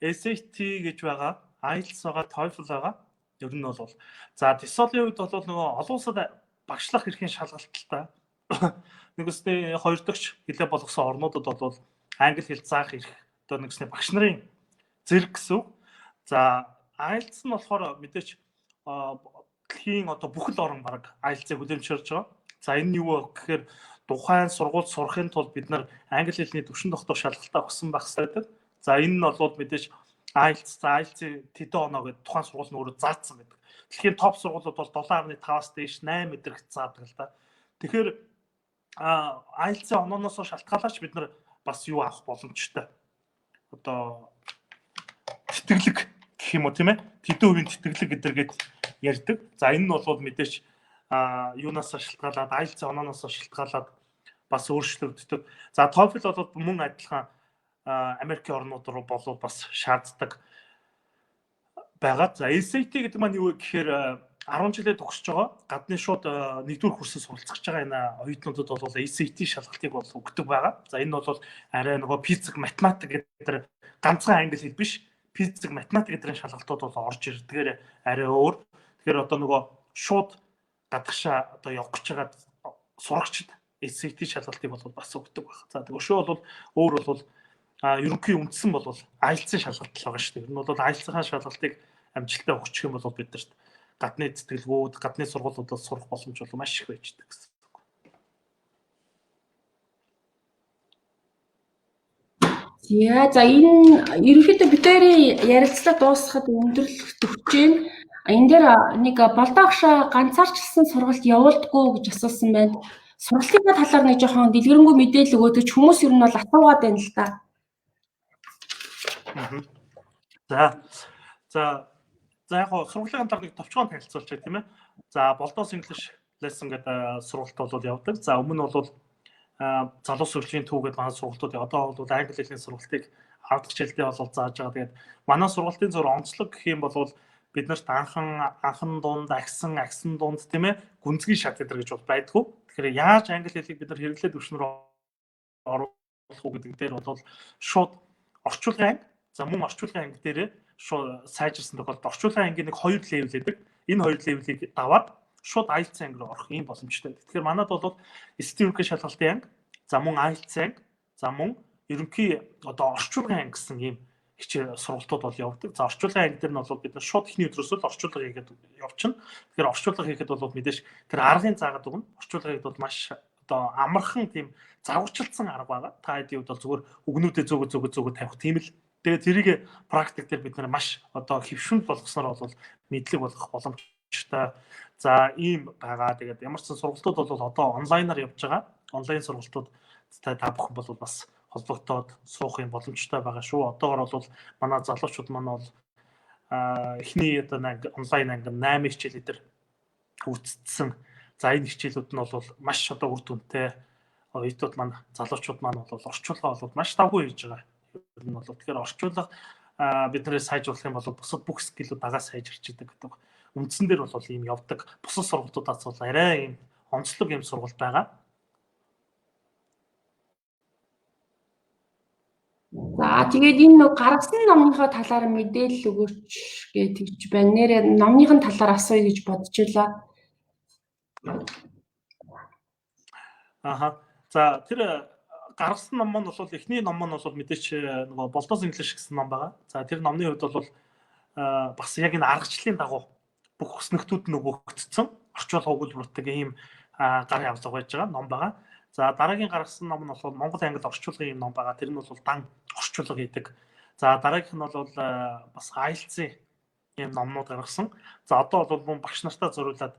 SAT гэж байгаа, IELTS байгаа, TOEFL байгаа. Ер нь бол за TESOL-ийн үед бол нөгөө олон улсад багшлах эрхийн шалгалттай нэгсний хоёр дахь хэлээ болгосон орнуудад бол англи хэл заах эрх одоо нэгсний багш нарын зэрэг гэсэн үг. За IELTS нь болохоор мэдээч дэлхийн одоо бүхэл орн баг IELTS-ыг хүлээмжшүүлж байгаа. За энэ нь юу вэ гэхээр тухайн сургууль сурахын тулд бид нар англи хэлний түвшин тогтоох шалгалтаа өгсөн байх хэрэгтэй. За энэ нь бол мэдээж IELTS-ийн тэдэн оноо гэдэг тухайн сургууль нь өөрөө заасан байдаг. Дэлхийн топ сургуулиуд бол 7.5-аас дээш 8 мэдрэгт заадаг л да. Тэгэхээр IELTS-ийн онооноос шалтгаалаач бид нар бас юу авах боломжтой. Одоо тэтгэлэг гэх юм уу тийм ээ? Тэдэн хувийн тэтгэлэг гэдэргээд ярьдаг. За энэ нь бол мэдээж юунаас шалтгаалаад IELTS-ийн онооноос шалтгаалаад бас өөрчлөгддөг. За TOEFL бол мөн адилхан Америкийн орнууд руу болов бас шаарддаг байгаа. За SAT гэдэг маань юу гэхээр 10 жилээ төгсөж байгаа. Гадны шууд нэгдүгээр курсээс суралцах байгаа энэ оюутнуудад бол SAT шалгалтыг бол өгдөг байгаа. За энэ бол арай нөгөө физик, математик гэдэг ганцхан англи хэл биш. Физик, математик гэдэг шалгалтууд бол орж ирдгээр арай өөр. Тэгэхээр одоо нөгөө шууд гадагшаа одоо явах гэж байгаа сурагчид SAT шалгалтыг бол бас өгдөг байна. За өшөө бол өөр бол ерөнхий үндсэн бол IELTS-ийн шалгалт л байгаа шүү дээ. Энэ бол IELTS-ийн шалгалтыг амжилттай өгчих юм бол биднэрт гадны тэтгэлгүүд, гадны сургуулиудаас сурах боломж бол маш их байждаг гэсэн үг. За энэ ерөнхийдөө бидний ярилцлага дуусахад өндөрлөх төвчийн энэ дээр нэг болдоогш ганцаарчлсан сургалт явуулдаггүй гэж асуусан байна. Сургалтын талаар нэг жоохон дэлгэрэнгүй мэдээлэл өгөөдөж хүмүүс ер нь бол асуугаад байна л да. За яг сургуулийн талаар нэг товчхон танилцуулчих тийм ээ. За Болдоос English Lesson гэдэг сургалт бол явдаг. За өмнө бол залуу сургуулийн төв гэдэг манай сургалтууд одоо бол англи хэлний сургалтыг авдаг хичээлдээ бол зааж байгаа. Тэгээд манай сургалтын зур онцлог гэх юм бол биднэрт анхан дунд, агсан дунд тийм ээ гүнзгий шат гэдэг гэж бол байдгүй. Тэгэхээр яаж англи хэлийг бид нар хэрэглээд өвчнөр оруулах уу гэдэг дээр бол шууд орчуулгын анги, за мөн орчуулгын анги дээр шууд сайжирсан тохиолдолд орчуулгын ангийн нэг 2 левел байдаг. Энэ 2 левелийг даваад шууд IELTS анги руу орох юм боломжтой. Тэгэхээр манад бол STEM-ийн шалгалтын анги, за мөн IELTS анги, за мөн ерөнхий одоо орчуулгын анги гэсэн ийм хичээл сургалтууд бол явдаг. За орчуулгын анги дээр нь бол бид нар шууд ихний өдрөөс л орчуулга хийгээд явчихна. Тэгэхээр орчуулга хийхэд бол мэдээж тэр аргын заагаад өгнө. Орчуулга хийхэд бол маш одоо амархан тийм загварчилсан арга байгаа. Та хэдийн үед бол зүгээр үгнүүдээ зөөгөө тавих тийм л. Тэгээд тэрийг практик дээр бид нар маш одоо хөвшөнд болгосноор бол мэдлэг болгох боломжтой. За ийм байгаа. Тэгээд ямар ч сургалтууд бол одоо онлайнаар явж байгаа. Онлайн сургалтууд та бүхэн бол бас холбогдоод суух юм боломжтой байгаа шүү. Одоогор бол манай залуучууд маань бол эхний одоо онлайн анги 8 хичээл дээр үүссэн. За энэ хичээлүүд нь бол маш одоо үр дүнтэй. Оюутнууд маань залуучууд маань бол орчуулга бол маш давгүй хийж байгаа. Ер нь бол тэгэхээр орчуулга биднээс сайжруулах юм бол бусад бүх скиллүүд дагаа сайжирч идэг гэдэг. Үндсэн дээр бол ийм явдаг. Бусад сургалтуудаас бол арай ийм онцлог юм сургалт байгаа. За тэгээд энэ нэг гаргасан номныхоо талаар мэдээлэл өгөөч гэж байна. Нэрээ номныхын талаар асууя гэж бодож байлаа. За тэр гаргасан ном нь бол эхний ном нь бол мэдээч нөгөө Болдоос English гэсэн ном байгаа. За тэр номны хувьд бол бас яг энэ аргачлалын дагуу бүх өснөгтүүд нөгөөгдсөн орчуулга өгүүлбэртэй ийм гар явлага байж байгаа ном байгаа. За дараагийн гаргасан ном нь бол Монгол англи орчуулгын ном байгаа. Тэр нь бол дан орчуулга хийдэг. За дараагийнх нь бол бас IELTS-ийн ийм номнууд гаргасан. За одоо бол мөн багш нартаа зориулаад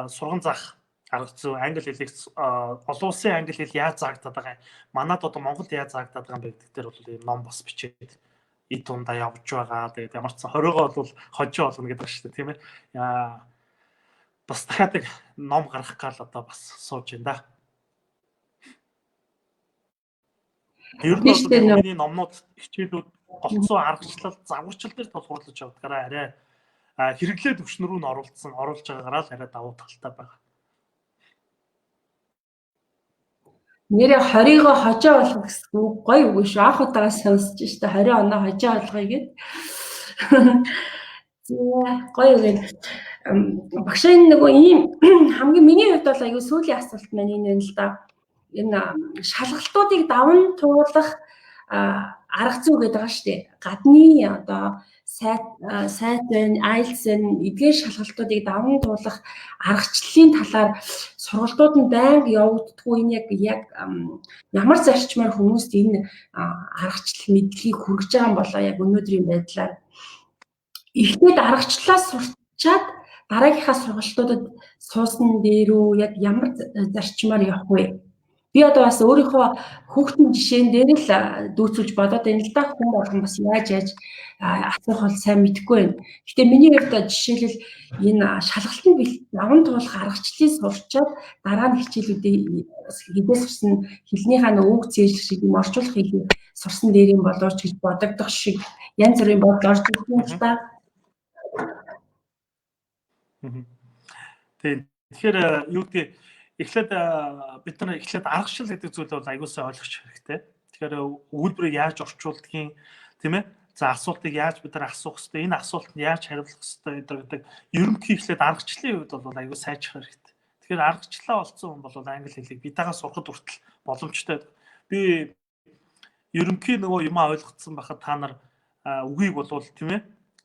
сурган заах арга зүй англи хэлийг олон улсын англи хэл яаж заагдаад байгаа юм. Манад одоо Монголд яаж заагдаад байгаа юм бэ гэдэг дээр бол ийм ном бас бичээд эд тундаа явж байгаа. Тэгээд ямар ч 20-оо бол хожоо болгоно гэдэг шүү дээ, тийм ээ. Бас дахиад ном гаргах гал одоо бас сууж байна да. Ер нь бол миний номнууд хичээлүүд голцоо аргачлал загварчил дээр тулгуурлаж явдгаараа арай хэрэглээд өвчнөр рүү оруулж байгаагаараа л арай давуу талтай байгаа. Нэрээ 20-го хожоо болгох гэсэн гоё үг шүү. Анх удаага сонсож штэ 20 оноо хожоо болгоё гэд. Гоё юм. Багшийн нөгөө ийм хамгийн миний хувьд бол аюу сүүлийн асуулт маань энэ байна л да. Энэ шалгалтуудыг даван туулах арга зүй гэдэг байгаа шүү дээ. Гадны одоо сайт байна, IELTS байна, эдгээр шалгалтуудыг даван туулах аргачлалын талаар сургалтууд нь байнга явагддаггүй. Энэ яг ямар зарчмаар хүмүүст энэ аргачлал мэдлэгийг хүргэж байгаа юм болоо яг өнөөдрийн байдлаар. Эхлээд аргачлалаас сурчаад дараагийнхаа сургалтуудад суусан дээрөө яг ямар зарчмаар явах вэ? Би одоо бас өөрийнхөө хүүхдийн жишээн дээр л дүүцүүлж бодоод байна л да. Хүн болгон бас яаж асуух бол сайн мэдэхгүй байна. Гэтэ миний хувьд жишээлбэл энэ шалгалтын даван туулах аргачлалыг сурчаад дараа нь хичээлүүдээ хідээ сурсан хэлнийхаа үг цээжлэх шиг юм орчуулах хэлийг сурсан дээр юм болооч гэж бодогдох шиг янз бүрийн бодол орж ирсэн л да. Тэгэхээр юу гэдэг эхлээд бид нар аргачлал гэдэг зүйл бол аягуусаа ойлгох хэрэгтэй. Тэгэхээр өгүүлбэрийг яаж орчуулдгийг тийм ээ. За асуултыг яаж бид нар асуух хэрэгтэй, энэ асуултанд яаж хариулах хэрэгтэй гэдэг ерөнхий эхлээд аргачлалын хувьд бол аягүй сайжрах хэрэгтэй. Тэгэхээр аргачлалаа олцсон хүн бол англи хэлийг бидагаа сурахад хүртэл боломжтой. Би ерөнхий нөгөө юм ойлгоцсон байхад та нар үгийг болвол тийм ээ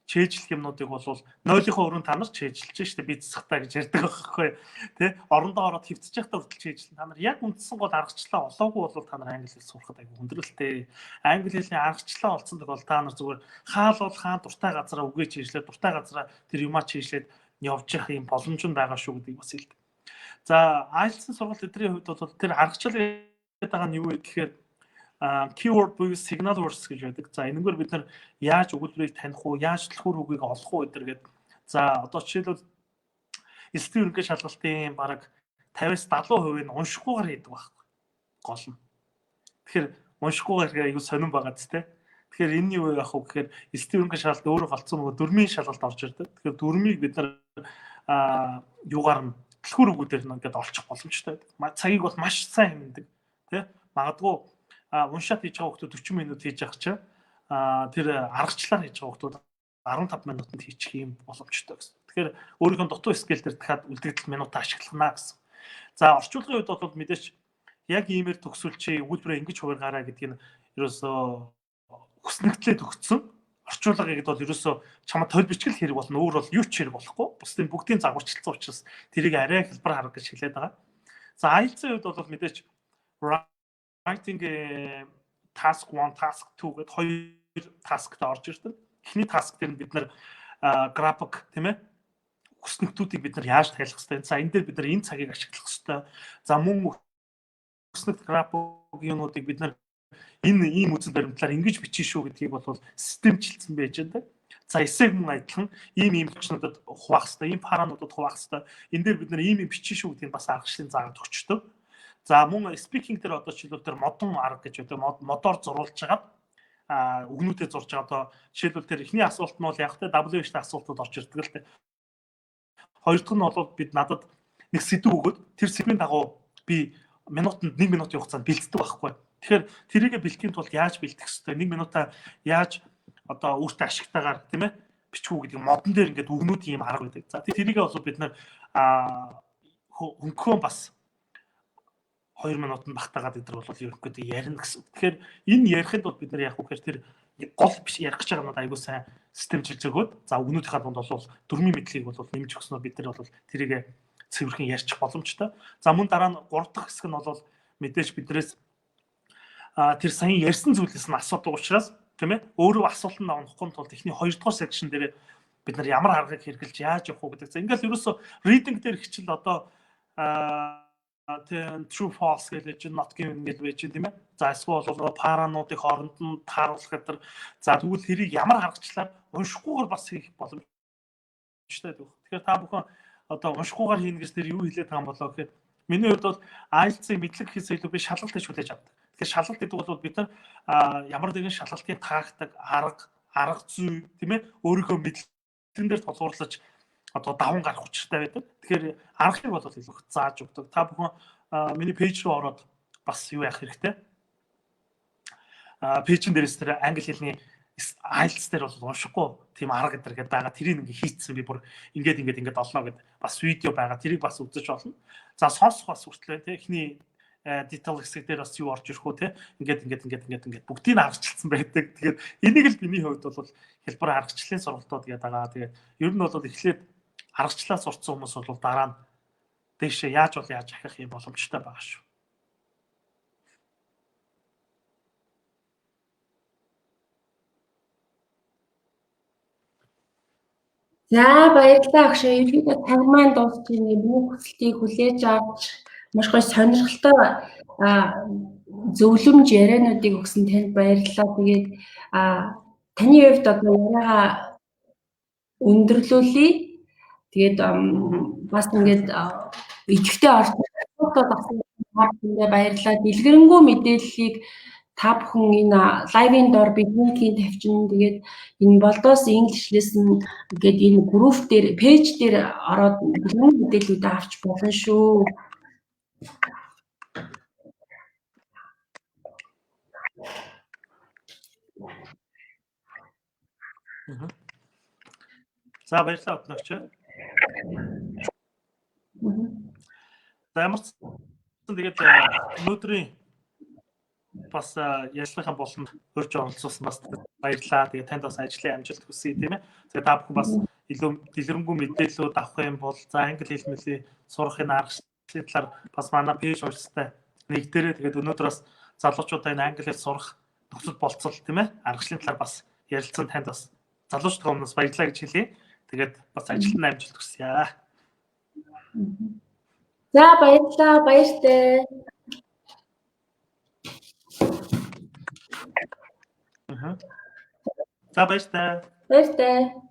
чэйжлэх юмнуудыг бол 0-ийнхаа өрөөнд та нар чэйжилж штэ би засахтаа гэж ярьдаг байхгүй тий орондоо ороод хөвтөж явахдаа хүртэл чэйжлэн та нар яг үндсэн гол аргачлалаа олоогүй бол та нар англи хэл сурахад айгүй хүндрэлтэй англи хэлний аргачлалаа олсон тохиол та нар зүгээр хаал бол хаан дуртай газараа үгээ чэйжлээд дуртай газараа тэр юмаа чэйжлээд явж явах юм боломж нь байгаа шүү гэдгийг бас хэлдэг. За IELTS-ийн сургалт эдрийн хувьд бол тэр аргачлал гэдэг байгаа нь юу вэ гэхээр keyword буюу signal words гэж байдаг. За энэгээр бид нар яаж өгүүлбэрийг таних уу, яаж түлхүүр үгийг олох уу гэдэргээд. За одоо жишээлбэл эсдийн ерөнхий шалгалтын бараг 50-70% нь уншихгүйгээр хийдэг байхгүй. Гол нь. Тэгэхээр уншихгүйгээр аягүй сонирн байгаа зү. Тэгэхээр энэ юу яах вэ гэхээр эсдийн ерөнхий шалгалт өөрөө голцсон нөгөө дөрмийн шалгалт орж ирдэг. Тэгэхээр дөрмийг бид нар юугаар нь түлхүүр үгүүдээр нь ингээд олчих боломжтой байдаг. Цагийг бол маш сайн хэмнэдэг. Тэ? Магадгүй уншаад хийж байгаа хүмүүс 40 минут хийж явах чинь тэр аргачлалаар хийж байгаа хүмүүс 15 минутанд хийчих юм боломжтой гэсэн. Тэгэхээр өөрийнхөө дутуу скил дээр дахиад үлдэгдэл минут ашиглана гэсэн. За орчуулгын хувьд бол мэдээч яг иймэр төгсүүлчээ өгүүлбэрээ ингэж хувааргаараа гэдгийг нь ерөөсөө хүснэгтлээ төгссөн. Орчуулгыг бол ерөөсөө чамд толь бичгэл хэрэг болно. Өөр бол юу ч хэрэг болохгүй. Бусдын бүгдийн загварчлалсан учраас тэрийг арай хэлбэр харах гэж хэлээд байгаа. За IELTS-ийн хувьд бол мэдээч writing task 1, task 2 гэдэг хоёр таскт орж ирдэг. Эхний таск дээр бид нар график тийм ээ хүснэгтүүдийг бид нар яаж тайлах хэвтэй. За энэ дээр бид нар энэ цагийг ашиглах хэвтэй. За мөн хүснэгт графикуудыг бид нар энэ ийм үзэн баримтлаар ингэж бичих шүү гэдгийг бол системчилсэн байж байгаа. За эсэг мөн адилхан ийм хүчнүүдэд хуваах хэвтэй, ийм парануудад хуваах хэвтэй. Энэ дээр бид нар ийм бичих шүү гэдгийг бас аргачлалын заагаад өгчдөг. За мөн speaking дээр одоо жишээлбэл тэр модон арга гэж байдаг. Модоор зурулж хагаад үгнүүдэд зурж байгаа одоо жишээлбэл тэр эхний асуулт нь бол яг тэ W-тэй асуултууд орж ирдэг л тэ. Хоёр дахь нь бол бид надад нэг сэдв өгөөд тэр сэдвийн дагуу би минутанд 1 минутын хугацаанд бэлддэг байхгүй. Тэгэхээр тэрийгэ бэлтгэхийн тулд яаж бэлдэх хэвтэй 1 минутаа яаж одоо өөртөө ашигтайгаар тийм ээ бичих үү гэдэг модон дээр ингээд үгнүүд ийм арга байдаг. За тэрийгэ бол бид нар хөнгөн бас 2 минутанд багтаагаад идэр бол ерөнхийдөө ярина гэсэн. Тэгэхээр энэ ярихад бол бид нар яг үхээр тэр гол биш ярих гэж байгаа нь айгүй сайн системчилж өгөөд за өгнүүдийнхаа дунд бол дөрмийн мэдлэгийг бол нэмж өгснөө бид нар бол тэрийг цэвэрхэн ярьчих боломжтой. За мөн дараа нь 3 дахь хэсэг нь бол мэдээж биднээс тэр саяхан ярьсан зүйлээс нь асуудаг учраас тийм ээ өөрөө асуултанд авахгүй тулд эхний 2 дугаар секшн дээр бид нар ямар аргыг хэрэгжилж яаж явах уу гэдэг. За ингээл ерөөсөө reading дээр хичээл одоо true false гэж not given гэж байж тийм ээ. За эсвэл бол парануудыг хооронд нь тааруулах гэдэг. За тэгвэл тэрийг ямар харгачлаар уншихгүйгээр бас хийх боломжтой байх. Тэгэхээр та бүхэн одоо уншихгүйгээр хийнэ гэж тэр юу хэлээд байгаа юм болоо гэхээр миний хувьд бол IELTS-ийг мэдлэг хийхээс илүү би шалгалт хийж хүлээж авдаг. Тэгэхээр шалгалт гэдэг бол бид нар ямар нэгэн шалгалтын таагдаг арга зүй тийм ээ өөрийнхөө мэдлэгэн дээр тулгуурлаж одоо даван гарах учиртай байдаг. Тэгэхээр аргыг бол илүү зааж өгдөг. Та бүхэн миний пэйж руу ороод бас юу яах хэрэгтэй? Пэйжин дээрээс тэр англи хэлний IELTS дээр бол уншихгүй тийм арга гэдэг байгаа. Тэрийг ингээ хийцсэн би бүр ингээд олно гэд бас видео байгаа. Тэрийг бас үзэж болно. За сонсох бас хүртэл те эхний detail хэсэг дээр бас юу орж ирэх үү те ингээд бүгдийг харгалцсан байдаг. Тэгээд энийг л миний хувьд бол хэлбэр аргачлалын сургалтууд гэдэг байгаа. Тэгээд ер нь бол эхлээд аргачлалаа сурцсан хүмүүс бол дараа нь дэшээ яаж ахих юм боломжтой байгаа шүү. За баярлалаа агш. Ерөнхийдөө цаг маань дуусч ирнэ. Бүх хүсэлтийг хүлээж авч маш гоё сонирхолтой зөвлөмж яриануудыг өгсөн танд баярлалаа. Тэгээд таны хувьд одоо яриагаа өндөрлүүлье. Тэгээд бас ингээд идэвхтэй орж асуултууд авсан баярлалаа. Дэлгэрэнгүй мэдээллийг та бүхэн энэ лайвын доор би линкийг тавьчихна. Тэгээд энэ болдоос инглишлээс нь ингээд энэ групп дээр, пэйж дээр ороод дэлгэрэнгүй мэдээллүүдээ авч болно шүү. За баярлалаа өтнөгч. За ямар ч тэгээд өнөөдрийн бас ярилцлагын болонд хөрж оролцуулсан бас баярлалаа. Тэгээд танд бас ажлын амжилт хүсье тийм ээ. Тэгээд та бүхэн бас илүү дэлгэрэнгүй мэдээллүүд авах юм бол за англи хэл мэлийг сурахын аргачлалын талаар бас манай пэйж уурстай нэгдэрээ тэгээд өнөөдөр бас залуучуудаа энэ англи хэл сурах нөхцөл болцол тийм ээ. Аргачлалын талаар бас ярилцсан танд бас залуучдын өмнөөс баярлалаа гэж хэлье. Тэгээд бас ажилтны амжилт хүсье. За баярлалаа. Баяртай. За баяртай. Баяртай.